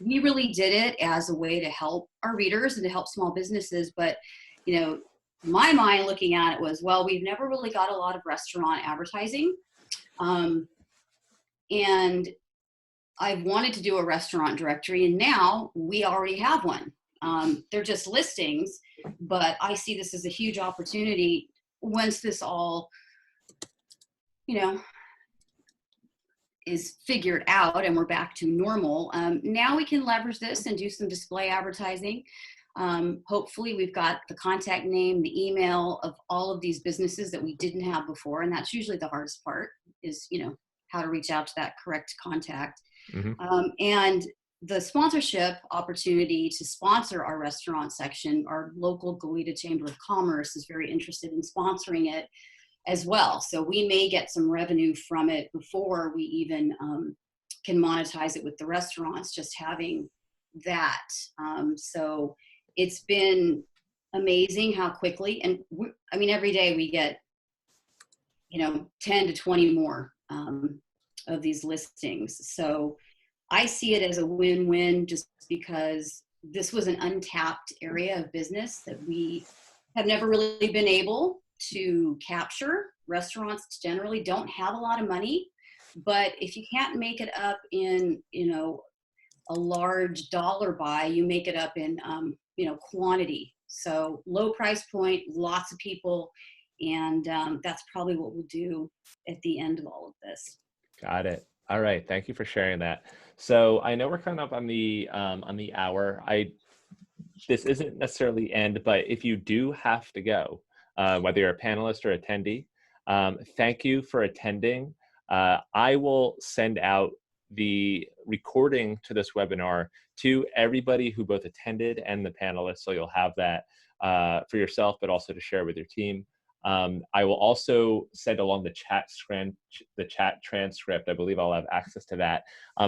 We really did it as a way to help our readers and to help small businesses. But my mind looking at it was, well, we've never really got a lot of restaurant advertising, and I've wanted to do a restaurant directory, and now we already have one. They're just listings, but I see this as a huge opportunity once this all is figured out and we're back to normal. Now we can leverage this and do some display advertising. Hopefully we've got the contact name, the email of all of these businesses that we didn't have before. And that's usually the hardest part is, how to reach out to that correct contact. Mm-hmm. And the sponsorship opportunity to sponsor our restaurant section, our local Goleta Chamber of Commerce is very interested in sponsoring it as well. So we may get some revenue from it before we even can monetize it with the restaurants, just having that. So it's been amazing how quickly, and every day we get, 10 to 20 more of these listings. So I see it as a win-win, just because this was an untapped area of business that we have never really been able to capture. Restaurants generally don't have a lot of money, but if you can't make it up in, a large dollar buy, you make it up in, quantity. So low price point, lots of people, and that's probably what we'll do at the end of all of this. Got it. All right. Thank you for sharing that. So I know we're coming up on the hour. This isn't necessarily end, but if you do have to go, whether you're a panelist or attendee, thank you for attending. I will send out the recording to this webinar to everybody who both attended and the panelists, so you'll have that for yourself, but also to share with your team. I will also send along the chat transcript. I believe I'll have access to that.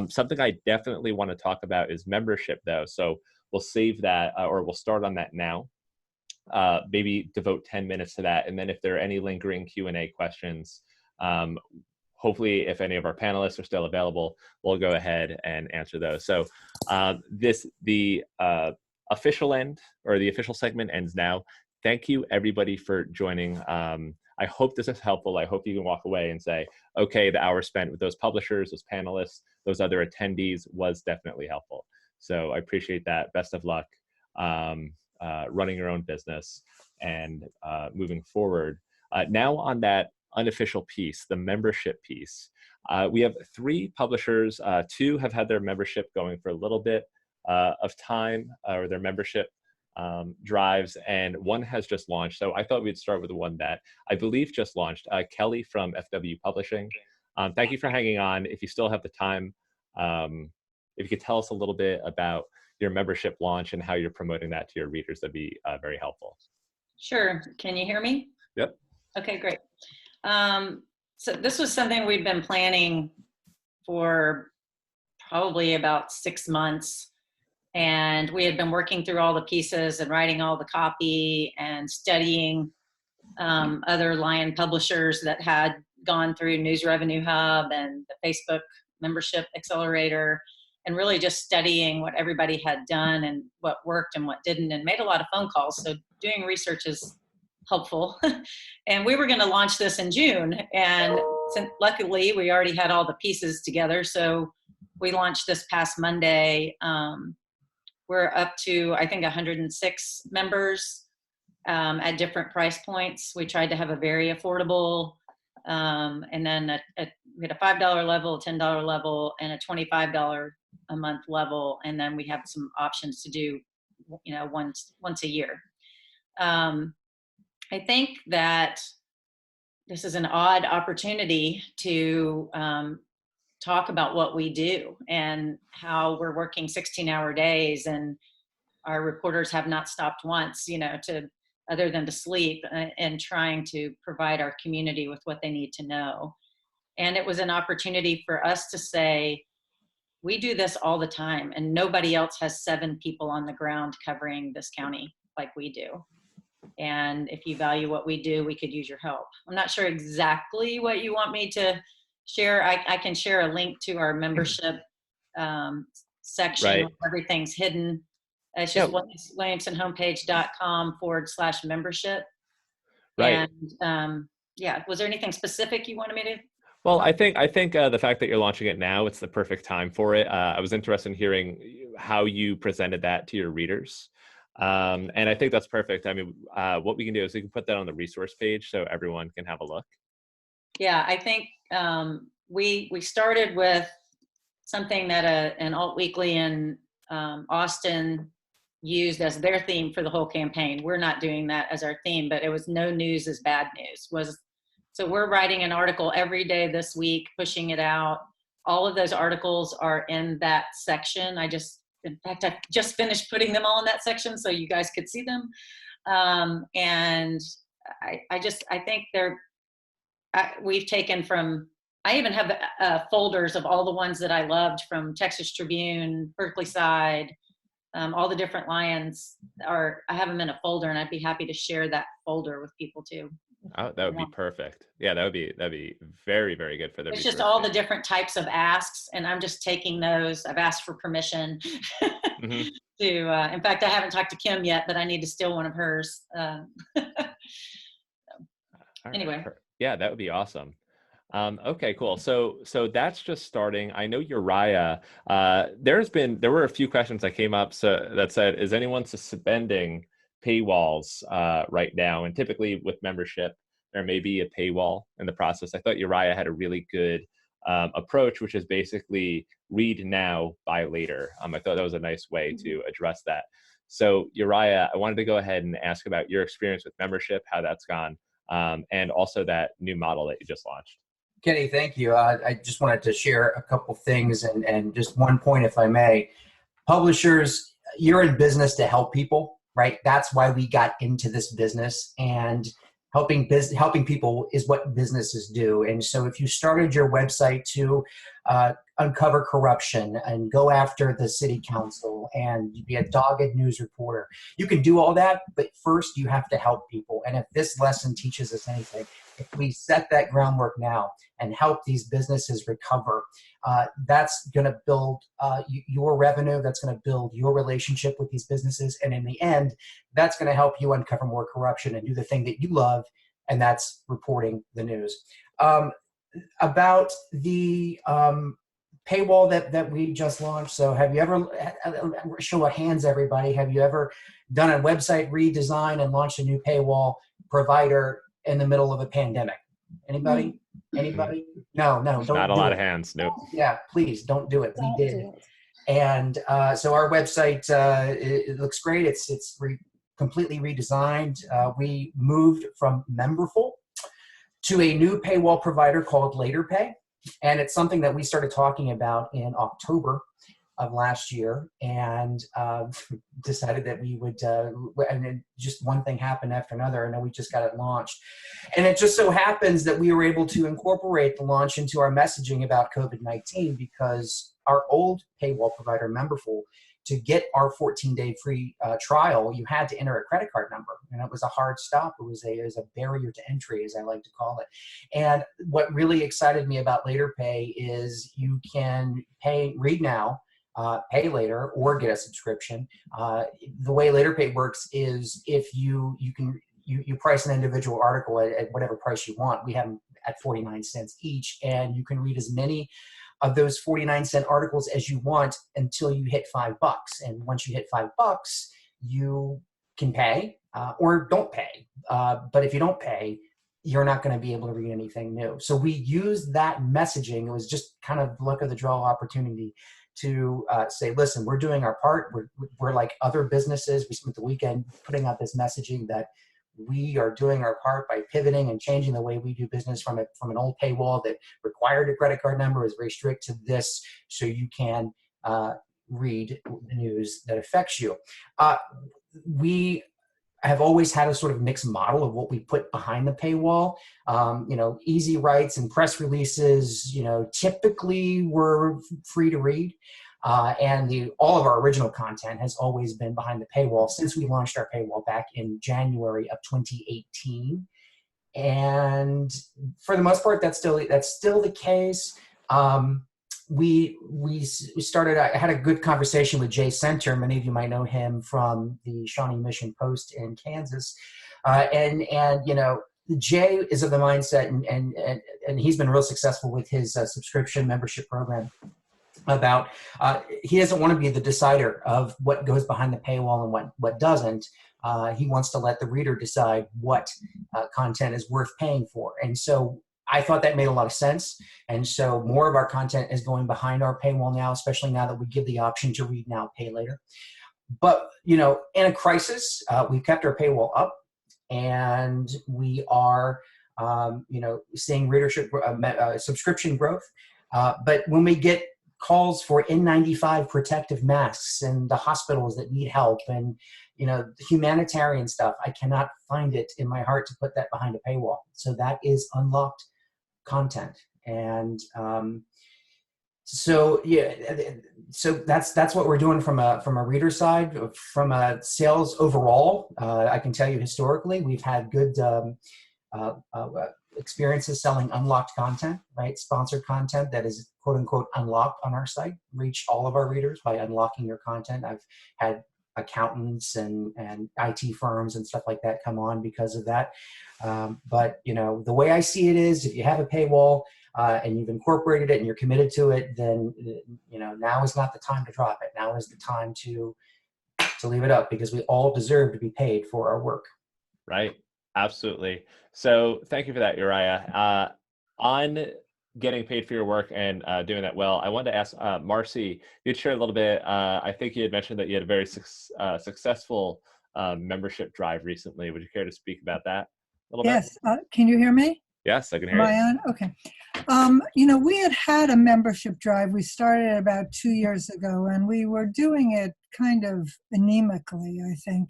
Something I definitely want to talk about is membership, though. So we'll save that, or we'll start on that now. Maybe devote 10 minutes to that. And then if there are any lingering Q&A questions, hopefully if any of our panelists are still available, we'll go ahead and answer those. So the official end, or the official segment ends now. Thank you everybody for joining. I hope this is helpful. I hope you can walk away and say, okay, the hour spent with those publishers, those panelists, those other attendees was definitely helpful. So I appreciate that. Best of luck running your own business and moving forward. Now on that unofficial piece, the membership piece, we have 3 publishers. 2 have had their membership going for a little bit of time, or their membership drives, and 1 has just launched. So I thought we'd start with the one that I believe just launched, Kelly from FW Publishing. Thank you for hanging on. If you still have the time, if you could tell us a little bit about your membership launch and how you're promoting that to your readers, that'd be very helpful. Sure. Can you hear me? Yep. Okay, great. So this was something we've been planning for probably about 6 months. And we had been working through all the pieces and writing all the copy and studying other Lion publishers that had gone through News Revenue Hub and the Facebook Membership Accelerator, and really just studying what everybody had done and what worked and what didn't, and made a lot of phone calls. So doing research is helpful. And we were going to launch this in June. And luckily, we already had all the pieces together. So we launched this past Monday. We're up to, I think, 106 members at different price points. We tried to have a very affordable, and then we had a $5 level, a $10 level, and a $25 a month level. And then we have some options to do, once a year. I think that this is an odd opportunity to talk about what we do and how we're working 16-hour days, and our reporters have not stopped once, other than to sleep, and trying to provide our community with what they need to know. And it was an opportunity for us to say, we do this all the time, and nobody else has 7 people on the ground covering this county like we do. And if you value what we do, we could use your help. I'm not sure exactly what you want me to share. I can share a link to our membership section. Right. Everything's hidden. It's just williamsonhomepage.com/membership. Right. And was there anything specific you wanted me to? Well, I think the fact that you're launching it now, it's the perfect time for it. I was interested in hearing how you presented that to your readers. And I think that's perfect. I mean, what we can do is we can put that on the resource page so everyone can have a look. Yeah, I think we started with something that an alt weekly in Austin used as their theme for the whole campaign. We're not doing that as our theme, but it was "No news is bad news." So we're writing an article every day this week, pushing it out. All of those articles are in that section. I just finished putting them all in that section so you guys could see them. And I think we've taken from, I even have folders of all the ones that I loved from Texas Tribune, Berkeley Side, all the different Lions I have them in a folder, and I'd be happy to share that folder with people too. Oh, that would be perfect. Yeah, that'd be very, very good for the. It's just all the different types of asks, and I'm just taking those. I've asked for permission Mm-hmm. to. In fact, I haven't talked to Kim yet, but I need to steal one of hers. Anyway. Yeah, that would be awesome. Okay, cool. So that's just starting. I know Uriah, there were a few questions that came up that said, is anyone suspending paywalls right now? And typically with membership, there may be a paywall in the process. I thought Uriah had a really good approach, which is basically read now, buy later. I thought that was a nice way to address that. So Uriah, I wanted to go ahead and ask about your experience with membership, how that's gone, and also that new model that you just launched. Kenny, thank you. I just wanted to share a couple things and just one point, if I may. Publishers, you're in business to help people, right? That's why we got into this business, and helping people is what businesses do. And so if you started your website to uncover corruption and go after the city council and be a dogged news reporter, you can do all that, but first you have to help people. And if this lesson teaches us anything, if we set that groundwork now and help these businesses recover, that's going to build your revenue, that's going to build your relationship with these businesses, and in the end, that's going to help you uncover more corruption and do the thing that you love and that's reporting the news. About the paywall that we just launched. So have you ever, show of hands everybody, have you ever done a website redesign and launched a new paywall provider in the middle of a pandemic? Anybody? Anybody? No, don't Not a do lot it. of hands, nope. Yeah, please don't do it. We did. And so our website, it looks great. It's completely redesigned. We moved from Memberful to a new paywall provider called LaterPay. And it's something that we started talking about in October of last year, and decided that we would, and then just one thing happened after another, and then we just got it launched. And it just so happens that we were able to incorporate the launch into our messaging about COVID-19, because our old paywall provider, Memberful, to get our 14-day free trial, you had to enter a credit card number, and it was a hard stop. It was a barrier to entry, as I like to call it. And what really excited me about LaterPay is you can read now, pay later, or get a subscription. The way LaterPay works is if you price an individual article at whatever price you want. We have them at 49 cents each, and you can read as many of those 49-cent articles as you want until you hit $5. And once you hit $5, you can pay or don't pay. But if you don't pay, you're not going to be able to read anything new. So we use that messaging. It was just kind of luck of the draw opportunity to say, listen, we're doing our part. We're like other businesses. We spent the weekend putting out this messaging that we are doing our part by pivoting and changing the way we do business from an old paywall that required a credit card number, is very strict, to this, so you can read the news that affects you. We have always had a sort of mixed model of what we put behind the paywall. Easy writes and press releases, typically were free to read. And all of our original content has always been behind the paywall since we launched our paywall back in January of 2018. And for the most part, that's still the case. We started. I had a good conversation with Jay Center. Many of you might know him from the Shawnee Mission Post in Kansas, and Jay is of the mindset, and he's been real successful with his subscription membership program. About he doesn't want to be the decider of what goes behind the paywall and what doesn't. He wants to let the reader decide what content is worth paying for. And so I thought that made a lot of sense. And so more of our content is going behind our paywall now, especially now that we give the option to read now, pay later. But, in a crisis, we've kept our paywall up, and we are, seeing readership, subscription growth. But when we get calls for N95 protective masks and the hospitals that need help and, humanitarian stuff, I cannot find it in my heart to put that behind a paywall. So that is unlocked content. And so that's what we're doing from a reader side. From a sales overall, I can tell you historically, we've had good experiences selling unlocked content, right? Sponsored content that is quote unquote unlocked on our site. Reach all of our readers by unlocking your content. I've had accountants and IT firms and stuff like that come on because of that. But the way I see it is, if you have a paywall and you've incorporated it and you're committed to it, then now is not the time to drop it. Now is the time to leave it up, because we all deserve to be paid for our work. Right. Absolutely. So thank you for that, Uriah. On getting paid for your work and doing that well, I wanted to ask Marcy, you'd share a little bit. I think you had mentioned that you had a very successful membership drive recently. Would you care to speak about that a little bit? Yes. Can you hear me? Yes, I can hear Am you. I on? Okay. We had a membership drive. We started about 2 years ago, and we were doing it kind of anemically, I think.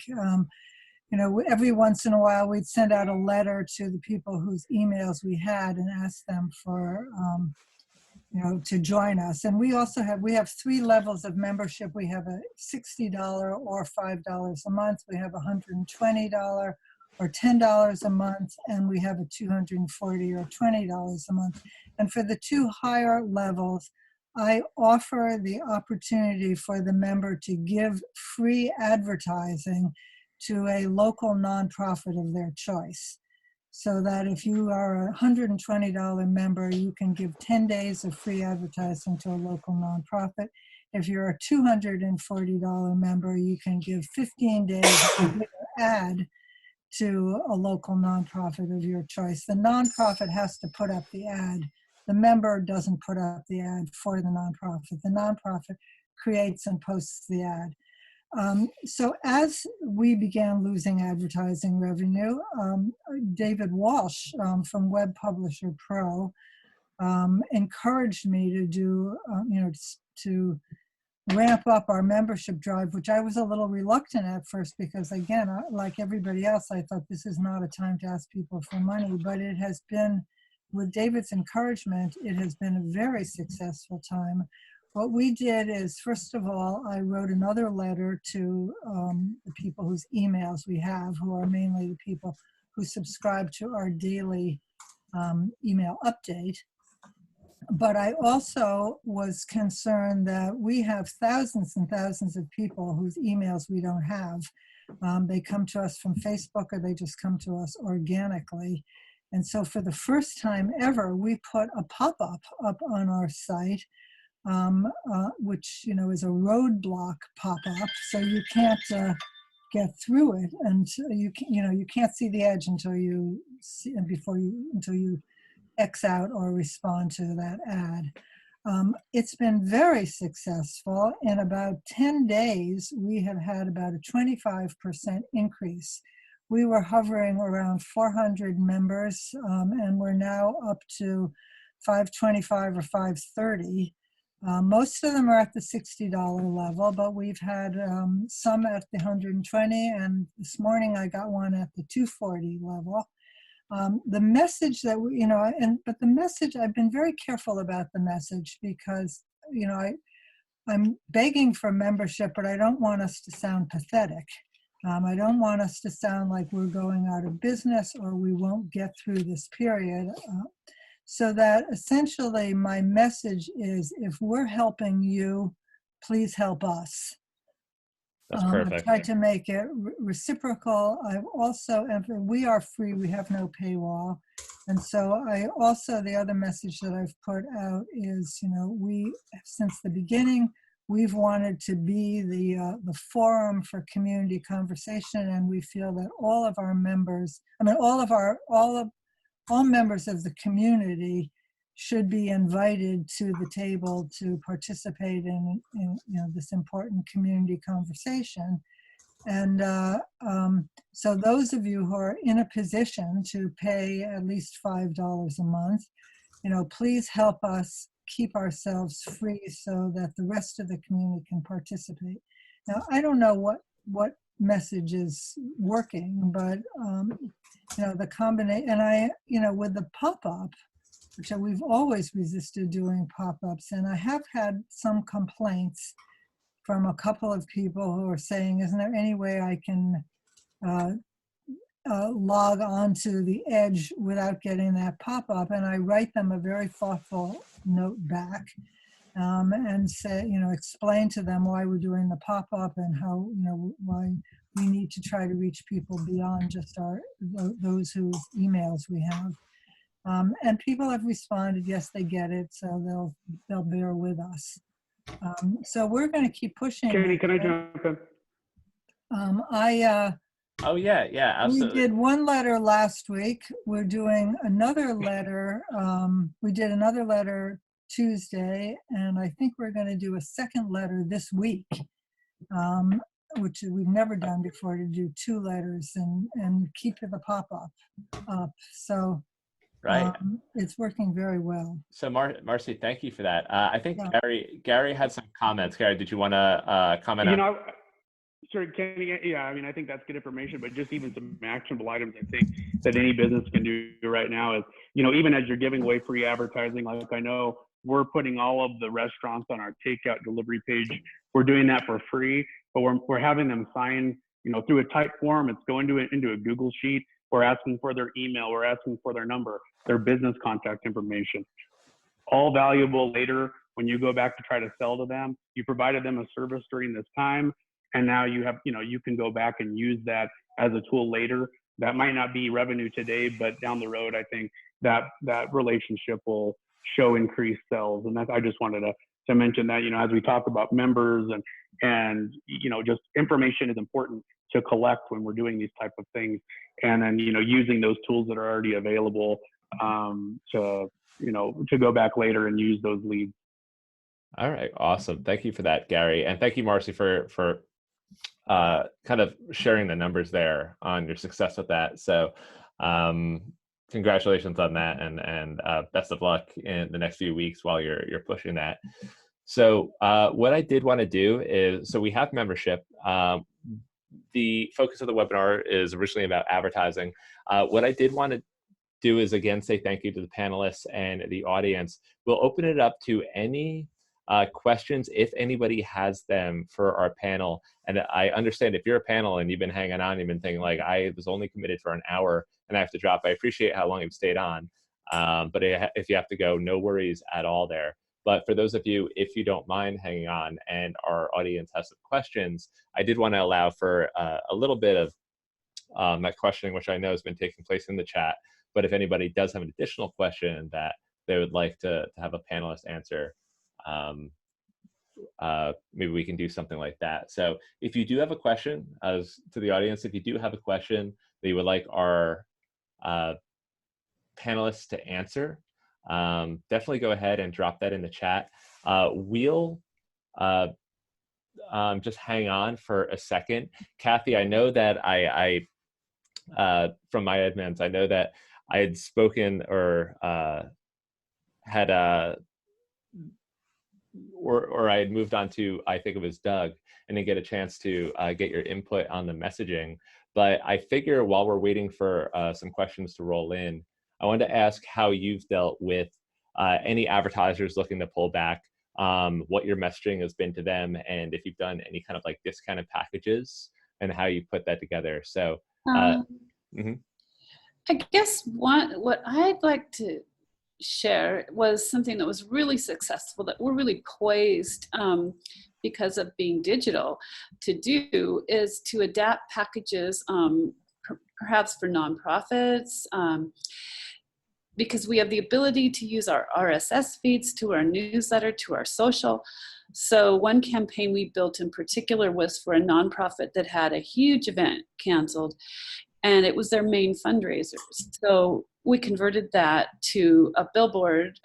Every once in a while, we'd send out a letter to the people whose emails we had and ask them for, to join us. And we have 3 levels of membership. We have a $60 or $5 a month. We have a $120 or $10 a month, and we have a $240 or $20 a month. And for the 2 higher levels, I offer the opportunity for the member to give free advertising to a local nonprofit of their choice. so that if you are a $120 member, you can give 10 days of free advertising to a local nonprofit. If you're a $240 member, you can give 15 days of ad to a local nonprofit of your choice. The nonprofit has to put up the ad. The member doesn't put up the ad for the nonprofit. The nonprofit creates and posts the ad. So as we began losing advertising revenue, David Walsh from Web Publisher Pro encouraged me to do, to ramp up our membership drive, which I was a little reluctant at first because, again, like everybody else, I thought this is not a time to ask people for money, but it has been, with David's encouragement, it has been a very successful time. What we did is, first of all, I wrote another letter to the people whose emails we have, who are mainly the people who subscribe to our daily email update. But I also was concerned that we have thousands and thousands of people whose emails we don't have. They come to us from Facebook, or they just come to us organically. And so for the first time ever, we put a pop-up up on our site, which, is a roadblock pop-up. So you can't get through it, and you can't see the edge until you X out or respond to that ad. It's been very successful. In about 10 days, we have had about a 25% increase. We were hovering around 400 members, and we're now up to 525 or 530. Most of them are at the $60 level, but we've had some at the 120, and this morning I got one at the 240 level. The message that but the message, I've been very careful about the message because, I'm begging for membership, but I don't want us to sound pathetic. I don't want us to sound like we're going out of business or we won't get through this period. So that essentially my message is, if we're helping you, please help us. That's perfect. I've tried to make it reciprocal. I've also, we are free, we have no paywall. And so the other message that I've put out is, we, since the beginning, we've wanted to be the forum for community conversation, and we feel that all of our members, all members of the community should be invited to the table to participate in this important community conversation. And so those of you who are in a position to pay at least $5 a month, please help us keep ourselves free so that the rest of the community can participate. Now, I don't know what message is working, but the combination, and with the pop-up, which we've always resisted doing pop-ups, and I have had some complaints from a couple of people who are saying, isn't there any way I can log on to the Edge without getting that pop-up? And I write them a very thoughtful note back and say, explain to them why we're doing the pop-up and how, why we need to try to reach people beyond just those whose emails we have. And people have responded, yes, they get it, so they'll bear with us. So we're going to keep pushing. Katie, can I jump in? Oh yeah, absolutely. We did one letter last week. We're doing another letter. We did another letter Tuesday, and I think we're going to do a second letter this week, which we've never done before, to do 2 letters and keep the pop-up up. So. Right. It's working very well. So Marcy, thank you for that. I think Gary had some comments. Gary, did you want to comment on? Sorry, Kenny, yeah, I think that's good information, but just even some actionable items I think that any business can do right now is, even as you're giving away free advertising, like I know we're putting all of the restaurants on our takeout delivery page. We're doing that for free, but we're having them sign, through a type form. It's going into a Google sheet. We're asking for their email. We're asking for their number, their business contact information. All valuable later when you go back to try to sell to them. You provided them a service during this time, and now you have, you can go back and use that as a tool later that might not be revenue today, but down the road, I think that relationship will show increased sales. And I just wanted to mention that, as we talk about members and just information is important to collect when we're doing these type of things. And then, using those tools that are already available to go back later and use those leads. All right, awesome. Thank you for that, Gary. And thank you, Marcy, for kind of sharing the numbers there on your success with that. So congratulations on that, and best of luck in the next few weeks while you're pushing that. So what I did want to do is, so we have membership. The focus of the webinar is originally about advertising. What I did want to do is, again, say thank you to the panelists and the audience. We'll open it up to any questions, if anybody has them, for our panel. And I understand if you're a panel and you've been hanging on, you've been thinking like, I was only committed for an hour and I have to drop. I appreciate how long you've stayed on. But if you have to go, no worries at all there. But for those of you, if you don't mind hanging on and our audience has some questions, I did want to allow for a little bit of that questioning, which I know has been taking place in the chat. But if anybody does have an additional question that they would like to have a panelist answer, maybe we can do something like that. So if you do have a question, as to the audience, if you do have a question that you would like our panelists to answer, definitely go ahead and drop that in the chat. We'll just hang on for a second. Kathy, I know that I from my admins, I know that I had spoken or had or I had moved on to, I think it was Doug, and didn't get a chance to get your input on the messaging. But I figure while we're waiting for some questions to roll in, I wanted to ask how you've dealt with any advertisers looking to pull back, what your messaging has been to them, and if you've done any kind of like discounted packages and how you put that together. So I guess what I'd like to share was something that was really successful, that we're really poised because of being digital to do, is to adapt packages perhaps for nonprofits, because we have the ability to use our RSS feeds to our newsletter, to our social. So one campaign we built in particular was for a nonprofit that had a huge event canceled, and it was their main fundraiser. So we converted that to a billboard.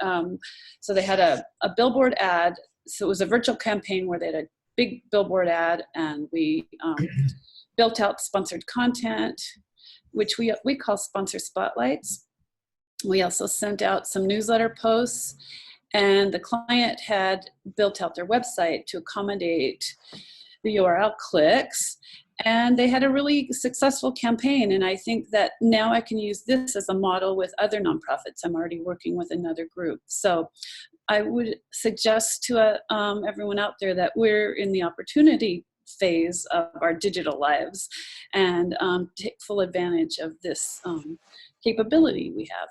So they had a billboard ad. So it was a virtual campaign where they had a big billboard ad, and we built out sponsored content, which we call sponsor spotlights. We also sent out some newsletter posts, and the client had built out their website to accommodate the URL clicks. And they had a really successful campaign. And I think that now I can use this as a model with other nonprofits. I'm already working with another group. So I would suggest to everyone out there that we're in the opportunity phase of our digital lives, and take full advantage of this capability we have.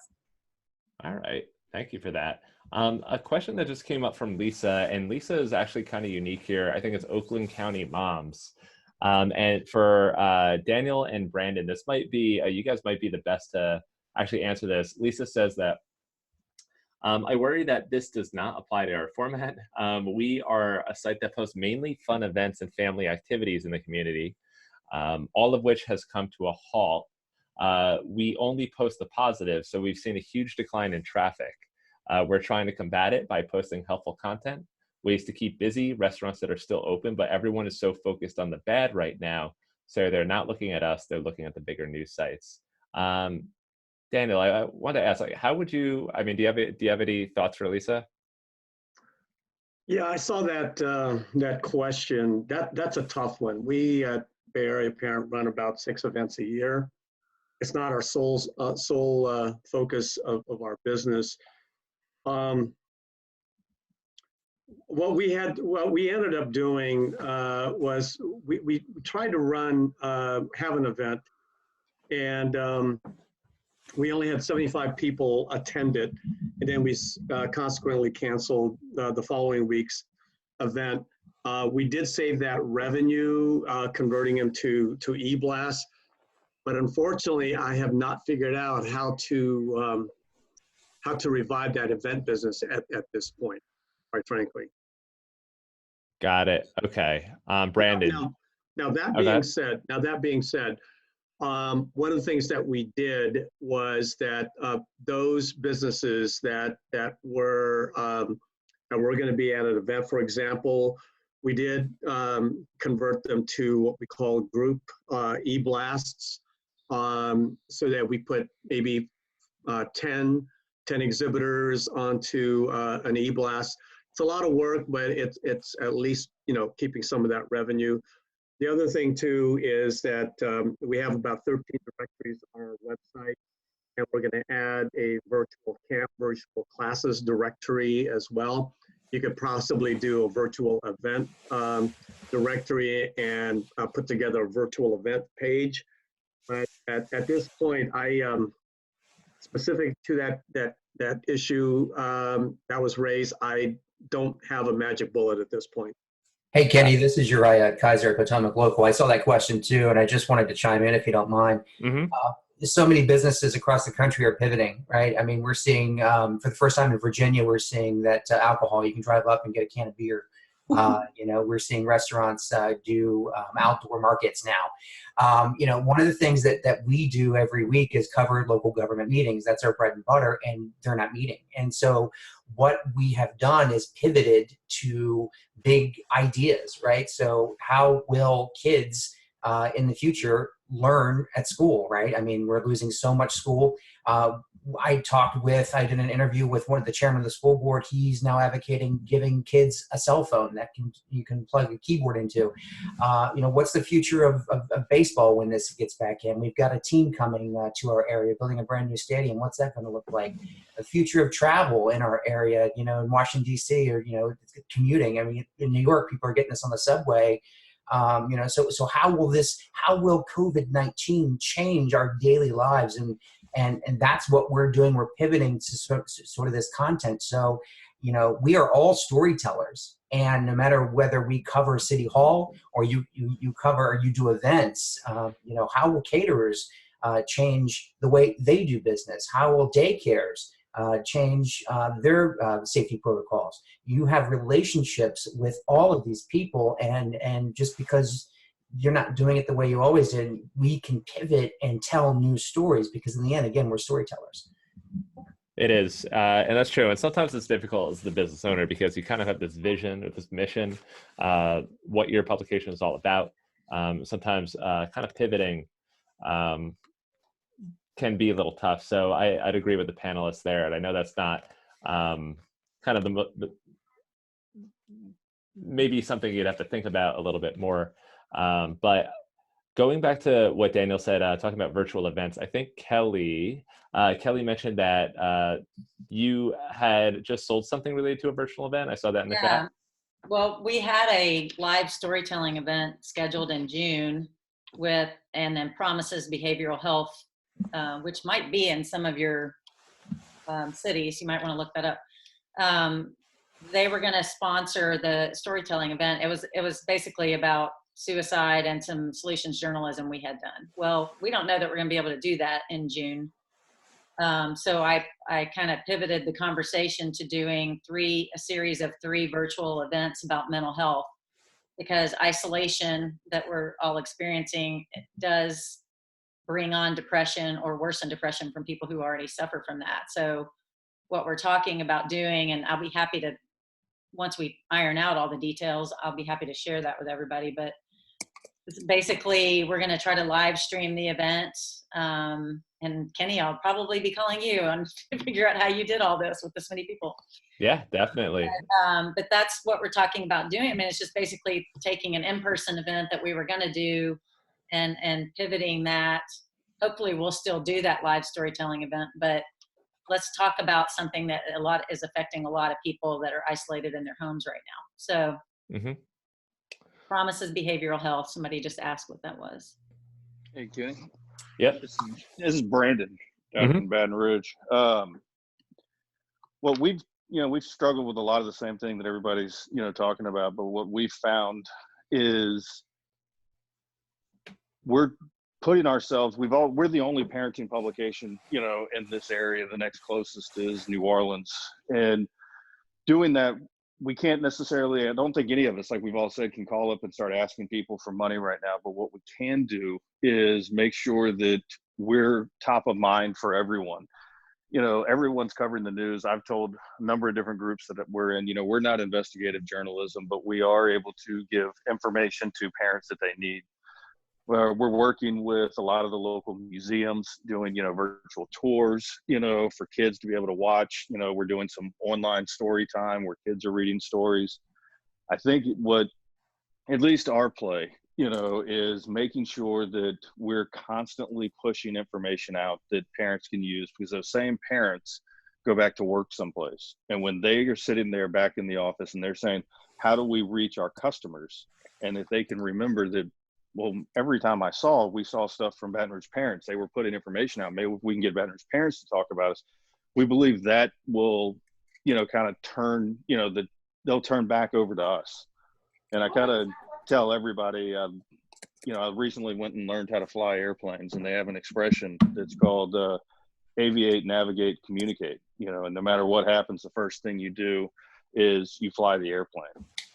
All right, thank you for that. A question that just came up from Lisa, and Lisa is actually kind of unique here. I think it's Oakland County Moms. And for Daniel and Brandon, this might be, you guys might be the best to actually answer this. Lisa says that, I worry that this does not apply to our format. We are a site that posts mainly fun events and family activities in the community, all of which has come to a halt. We only post the positive, so we've seen a huge decline in traffic. We're trying to combat it by posting helpful content, ways to keep busy, restaurants that are still open, but everyone is so focused on the bad right now, so they're not looking at us, they're looking at the bigger news sites. Daniel, I want to ask, like, how would you, I mean, do you have any thoughts for Lisa? Yeah, I saw that that question. That's a tough one. We at Bay Area Parent run about 6 events a year. It's not our sole focus of our business. What we ended up doing was we tried to run have an event, and we only had 75 people attend it, and then we consequently canceled the following week's event. We did save that revenue, converting them to eBlast. but unfortunately, I have not figured out how to revive that event business at this point, quite frankly. Got it. Okay. Brandon. Now that Okay. being said, one of the things that we did was that those businesses that were going to be at an event, for example, we did convert them to what we call group e-blasts, so that we put maybe 10 exhibitors onto an e-blast. It's a lot of work, but it's at least, keeping some of that revenue. The other thing too is that we have about 13 directories on our website, and we're going to add a virtual camp, virtual classes directory as well. You could possibly do a virtual event directory and put together a virtual event page. But at this point, I specific to that issue that was raised, I don't have a magic bullet at this point. Hey, Kenny, this is Uriah Kaiser, Potomac Local. I saw that question too, and I just wanted to chime in if you don't mind. Mm-hmm. So many businesses across the country are pivoting, right? I mean, we're seeing, for the first time in Virginia, we're seeing that alcohol, you can drive up and get a can of beer. We're seeing restaurants do outdoor markets now. One of the things that we do every week is cover local government meetings. That's our bread and butter, and they're not meeting. And so what we have done is pivoted to big ideas, right? So how will kids in the future learn at school, right? I mean, we're losing so much school. I did an interview with one of the chairman of the school board. He's now advocating giving kids a cell phone that you can plug a keyboard into. What's the future of baseball when this gets back in? We've got a team coming to our area, building a brand new stadium. What's that going to look like? The future of travel in our area, in Washington, D.C., or, commuting. I mean, in New York, people are getting this on the subway. So how will COVID-19 change our daily lives? And that's what we're doing. We're pivoting to sort of this content. So, we are all storytellers, and no matter whether we cover City Hall or you do events, how will caterers change the way they do business? How will daycares change their safety protocols? You have relationships with all of these people, and just because you're not doing it the way you always did, we can pivot and tell new stories, because in the end, again, we're storytellers. It is, and that's true. And sometimes it's difficult as the business owner, because you kind of have this vision or this mission, what your publication is all about. Sometimes kind of pivoting can be a little tough. So I'd agree with the panelists there. And I know that's not kind of the maybe something you'd have to think about a little bit more. But going back to what Daniel said, talking about virtual events, I think Kelly mentioned that you had just sold something related to a virtual event. I saw that in the chat. Well, we had a live storytelling event scheduled in June and then Promises Behavioral Health, which might be in some of your cities. You might want to look that up. They were going to sponsor the storytelling event. It was basically about suicide and some solutions journalism we had done. Well, we don't know that we're going to be able to do that in June. So I kind of pivoted the conversation to doing a series of 3 virtual events about mental health, because isolation that we're all experiencing does bring on depression or worsen depression from people who already suffer from that. So what we're talking about doing, and I'll be happy to, once we iron out all the details, I'll be happy to share that with everybody. But basically, we're going to try to live stream the event. And Kenny, I'll probably be calling you and figure out how you did all this with this many people. Yeah, definitely. But that's what we're talking about doing. I mean, it's just basically taking an in-person event that we were going to do and pivoting that. Hopefully we'll still do that live storytelling event, but let's talk about something that is affecting a lot of people that are isolated in their homes right now. So Promises Behavioral Health. Somebody just asked what that was. Hey, Kenny. Yep. This is Brandon down in Baton Rouge. Well, we've struggled with a lot of the same thing that everybody's, talking about, but what we've found is we're putting ourselves, we're the only parenting publication, you know, in this area. The next closest is New Orleans. And doing that, we can't necessarily, I don't think any of us, like we've all said, can call up and start asking people for money right now. But what we can do is make sure that we're top of mind for everyone. You know, everyone's covering the news. I've told a number of different groups that we're in, you know, we're not investigative journalism, but we are able to give information to parents that they need. We're working with a lot of the local museums doing, you know, virtual tours, you know, for kids to be able to watch. You know, we're doing some online story time where kids are reading stories. I think what, at least our play, you know, is making sure that we're constantly pushing information out that parents can use, because those same parents go back to work someplace. And when they are sitting there back in the office and they're saying, how do we reach our customers? And if they can remember that, well, every time we saw stuff from Baton Rouge parents, they were putting information out. Maybe if we can get Baton Rouge parents to talk about us, we believe that will, you know, kind of turn, you know, they'll turn back over to us. And I kind of tell everybody, you know, I recently went and learned how to fly airplanes, and they have an expression that's called aviate, navigate, communicate, you know, and no matter what happens, the first thing you do is you fly the airplane,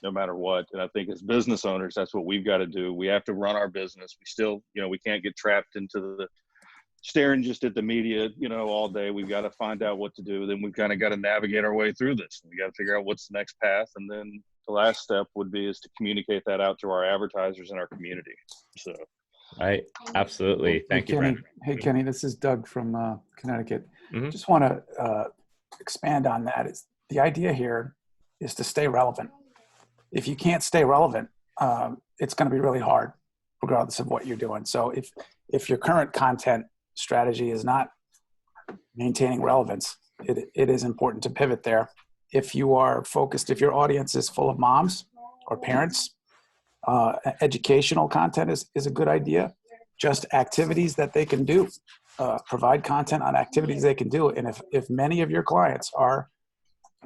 no matter what. And I think as business owners, that's what we've got to do. We have to run our business. We still, you know, we can't get trapped into the staring just at the media, you know, all day. We've got to find out what to do. Then we've kind of got to navigate our way through this. We got to figure out what's the next path. And then the last step would be is to communicate that out to our advertisers in our community. So. Right. Absolutely. Thank you, Kenny. Brent. Hey, Kenny, this is Doug from Connecticut. Mm-hmm. Just want to expand on that. Is the idea here is to stay relevant. If you can't stay relevant, it's going to be really hard, regardless of what you're doing. So if your current content strategy is not maintaining relevance, it is important to pivot there. If you are focused, if your audience is full of moms or parents, educational content is a good idea. Just activities that they can do. Provide content on activities they can do. And if many of your clients are,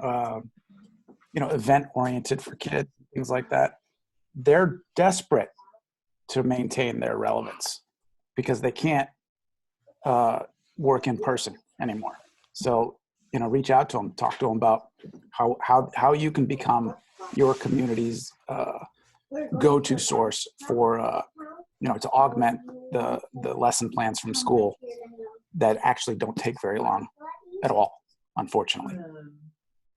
you know, event oriented for kids, things like that, they're desperate to maintain their relevance because they can't work in person anymore. So, you know, reach out to them, talk to them about how you can become your community's go-to source for, you know, to augment the lesson plans from school that actually don't take very long at all, unfortunately.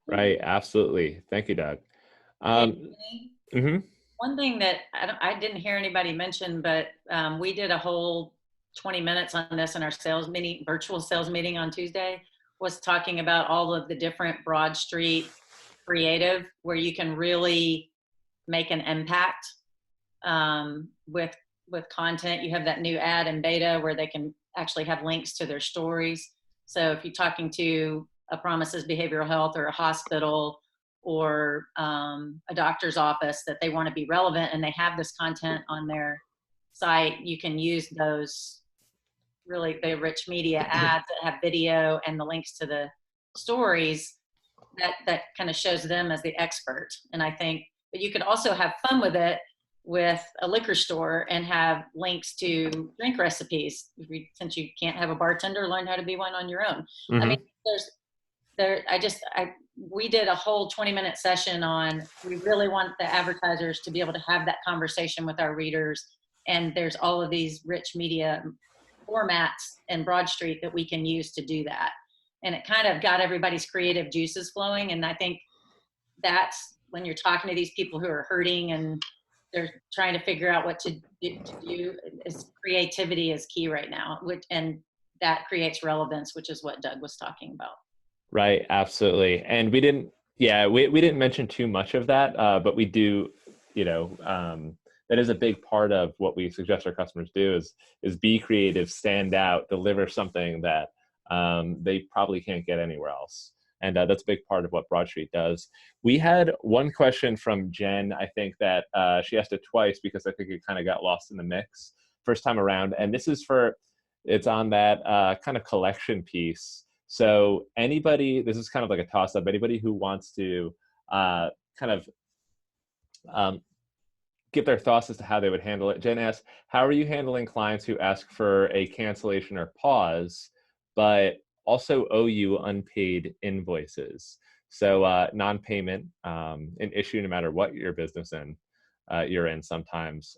Right. Absolutely. Thank you, Doug. Mm-hmm. One thing that I didn't hear anybody mention, but we did a whole 20 minutes on this in our sales meeting, virtual sales meeting on Tuesday, was talking about all of the different Broad Street creative where you can really make an impact with content. You have that new ad in beta where they can actually have links to their stories. So if you're talking to a Promises Behavioral Health or a hospital or a doctor's office that they want to be relevant and they have this content on their site, you can use those really the rich media ads that have video and the links to the stories that kind of shows them as the expert. And I think, but you could also have fun with it with a liquor store and have links to drink recipes. Since you can't have a bartender, learn how to be one on your own. Mm-hmm. I mean, we did a whole 20-minute session on, we really want the advertisers to be able to have that conversation with our readers. And there's all of these rich media formats in Broad Street that we can use to do that. And it kind of got everybody's creative juices flowing. And I think that's when you're talking to these people who are hurting and they're trying to figure out what to do, is creativity is key right now. And that creates relevance, which is what Doug was talking about. Right. Absolutely. And we didn't mention too much of that, but we do, you know, that is a big part of what we suggest our customers do is be creative, stand out, deliver something that they probably can't get anywhere else. And that's a big part of what Broad Street does. We had one question from Jen, I think that she asked it twice because I think it kind of got lost in the mix first time around. And this is it's on that kind of collection piece. So this is kind of like a toss up, anybody who wants to kind of give their thoughts as to how they would handle it. Jen asks, how are you handling clients who ask for a cancellation or pause, but also owe you unpaid invoices? So non-payment, an issue no matter what your business you're in sometimes.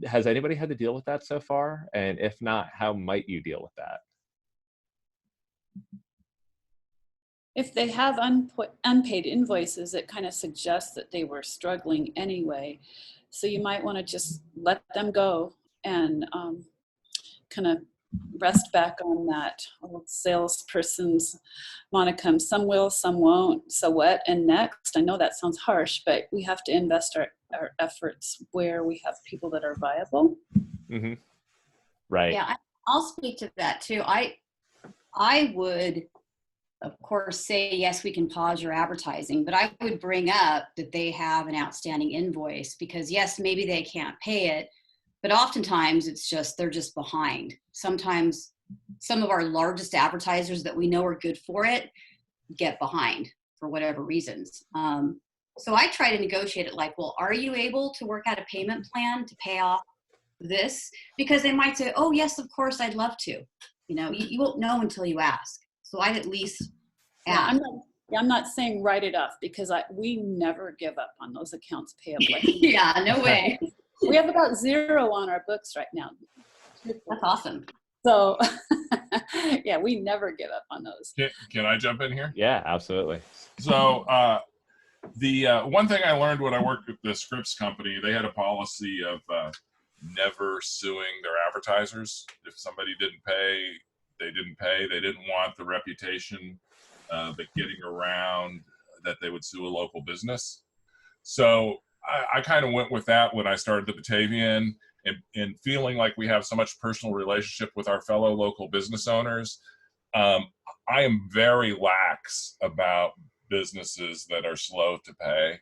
Has anybody had to deal with that so far? And if not, how might you deal with that? If they have unpaid invoices, it kind of suggests that they were struggling anyway. So you might want to just let them go and kind of rest back on that old salesperson's monicum. Some will, some won't. So what? And next, I know that sounds harsh, but we have to invest our efforts where we have people that are viable. Mm-hmm. Right. Yeah, I'll speak to that too. I would, of course, say, yes, we can pause your advertising, but I would bring up that they have an outstanding invoice because, yes, maybe they can't pay it, but oftentimes it's just, they're just behind. Sometimes some of our largest advertisers that we know are good for it get behind for whatever reasons. So I try to negotiate it like, well, are you able to work out a payment plan to pay off this? Because they might say, oh, yes, of course, I'd love to. You know, you won't know until you ask. So I'd at least ask. Yeah, I'm not saying write it off because we never give up on those accounts payable. Yeah, no way. We have about 0 on our books right now. That's awesome. So yeah, we never give up on those. Can I jump in here? Yeah, absolutely. So the one thing I learned when I worked with the Scripps company, they had a policy of never suing their advertisers. If somebody didn't pay, they didn't pay. They didn't want the reputation that getting around that they would sue a local business. So I kind of went with that when I started the Batavian, and feeling like we have so much personal relationship with our fellow local business owners. I am very lax about businesses that are slow to pay.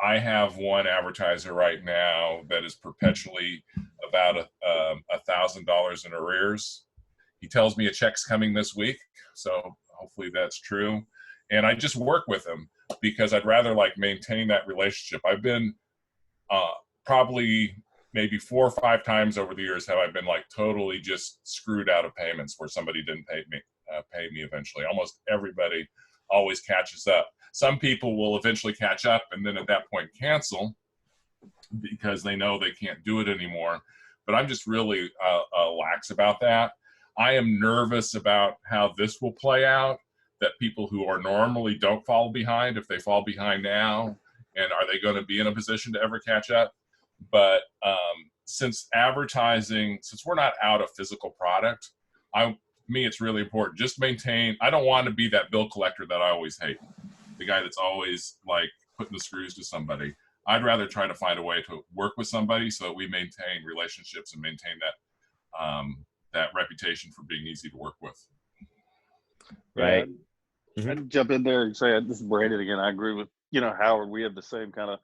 I have one advertiser right now that is perpetually about $1,000 in arrears. He tells me a check's coming this week, so hopefully that's true. And I just work with him because I'd rather like maintain that relationship. I've been probably maybe 4 or 5 times over the years have I been like totally just screwed out of payments where somebody didn't pay me eventually. Almost everybody always catches up. Some people will eventually catch up and then at that point cancel because they know they can't do it anymore. But I'm just really lax about that. I am nervous about how this will play out, that people who are normally don't fall behind, if they fall behind now, and are they going to be in a position to ever catch up? But since we're not out a physical product, me, it's really important. Just maintain, I don't want to be that bill collector that I always hate. The guy that's always like putting the screws to somebody. I'd rather try to find a way to work with somebody so that we maintain relationships and maintain that reputation for being easy to work with. Right. Yeah, I'd jump in there and say, this is Brandon again. I agree with, Howard. We have the same kind of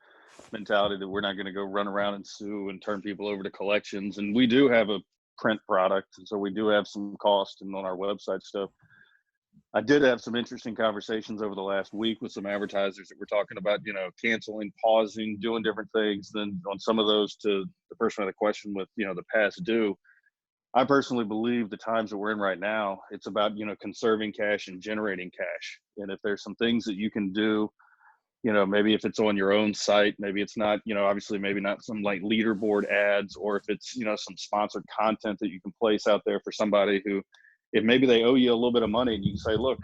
mentality that we're not going to go run around and sue and turn people over to collections. And we do have a print product, and so we do have some cost and on our website stuff. I did have some interesting conversations over the last week with some advertisers that were talking about, canceling, pausing, doing different things. Then on some of those, to the person who had a question with, the past due, I personally believe the times that we're in right now, it's about, conserving cash and generating cash. And if there's some things that you can do, maybe if it's on your own site, maybe it's not, obviously maybe not some like leaderboard ads, or if it's, some sponsored content that you can place out there for somebody who, if maybe they owe you a little bit of money and you can say, look,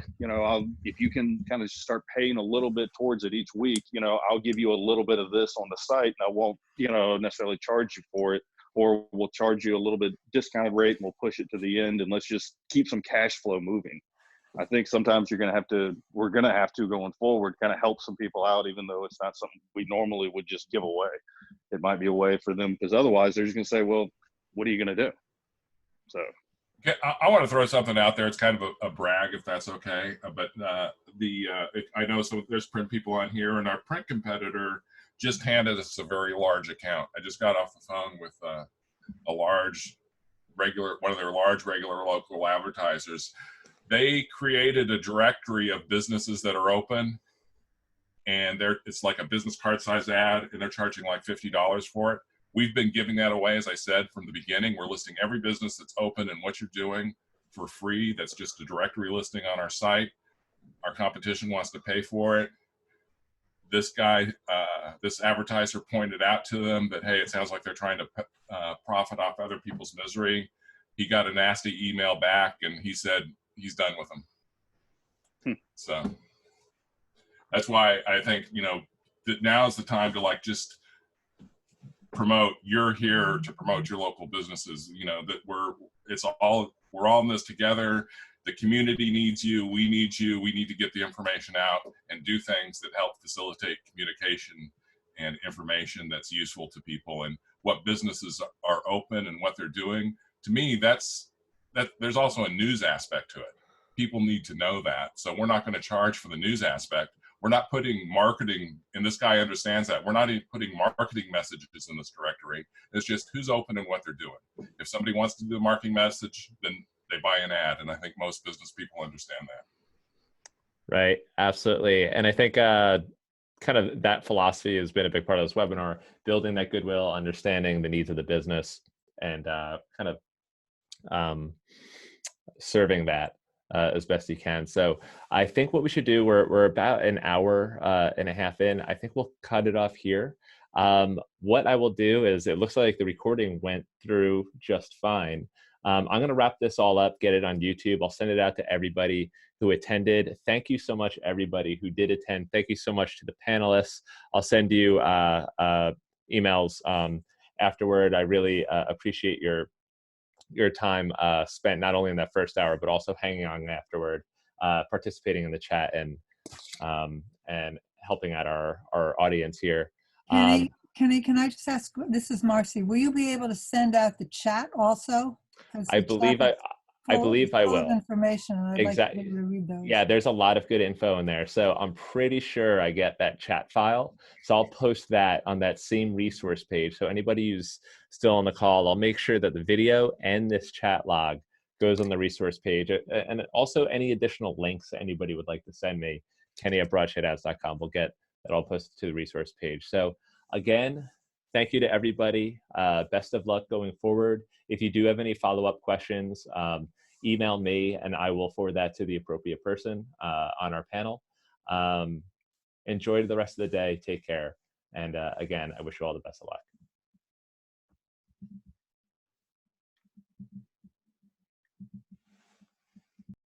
if you can kind of start paying a little bit towards it each week, I'll give you a little bit of this on the site and I won't, necessarily charge you for it, or we'll charge you a little bit discounted rate and we'll push it to the end and let's just keep some cash flow moving. I think sometimes we're going to have to going forward, kind of help some people out, even though it's not something we normally would just give away. It might be a way for them, because otherwise they're just going to say, well, what are you going to do? So. Okay, I want to throw something out there. It's kind of a brag, if that's okay. But I know there's print people on here, and our print competitor just handed us a very large account. I just got off the phone with one of their large regular local advertisers. They created a directory of businesses that are open, and it's like a business card size ad, and they're charging like $50 for it. We've been giving that away, as I said, from the beginning. We're listing every business that's open and what you're doing for free. That's just a directory listing on our site. Our competition wants to pay for it. This guy, this advertiser pointed out to them that, hey, it sounds like they're trying to profit off other people's misery. He got a nasty email back, and he said he's done with them. So that's why I think, that now is the time to like just promote. You're here to promote your local businesses. That we're all in this together. The community needs you. We need you. We need to get the information out and do things that help facilitate communication and information that's useful to people, and what businesses are open and what they're doing. To me, there's also a news aspect to it. People need to know that. So we're not going to charge for the news aspect. We're not putting marketing, and this guy understands that. We're not even putting marketing messages in this directory. It's just who's open and what they're doing. If somebody wants to do a marketing message, then they buy an ad. And I think most business people understand that. Right. Absolutely. And I think kind of that philosophy has been a big part of this webinar, building that goodwill, understanding the needs of the business, and kind of serving that as best you can. So I think what we should do, we're about an hour and a half in. I think we'll cut it off here. What I will do is, it looks like the recording went through just fine. I'm going to wrap this all up, get it on YouTube. I'll send it out to everybody who attended. Thank you so much, everybody who did attend. Thank you so much to the panelists. I'll send you emails afterward. I really appreciate your time spent not only in that first hour, but also hanging on afterward, participating in the chat, and helping out our audience here. Kenny, can I just ask, this is Marcy, will you be able to send out the chat also? I believe I will. Information, and I'd exactly. like to be able to read those. Yeah, there's a lot of good info in there. So I'm pretty sure I get that chat file. So I'll post that on that same resource page. So anybody who's still on the call, I'll make sure that the video and this chat log goes on the resource page. And also any additional links that anybody would like to send me, kenny@broadshidads.com. We'll get that all posted to the resource page. So again, thank you to everybody. Best of luck going forward. If you do have any follow-up questions, email me and I will forward that to the appropriate person on our panel. Enjoy the rest of the day. Take care. And again, I wish you all the best of luck.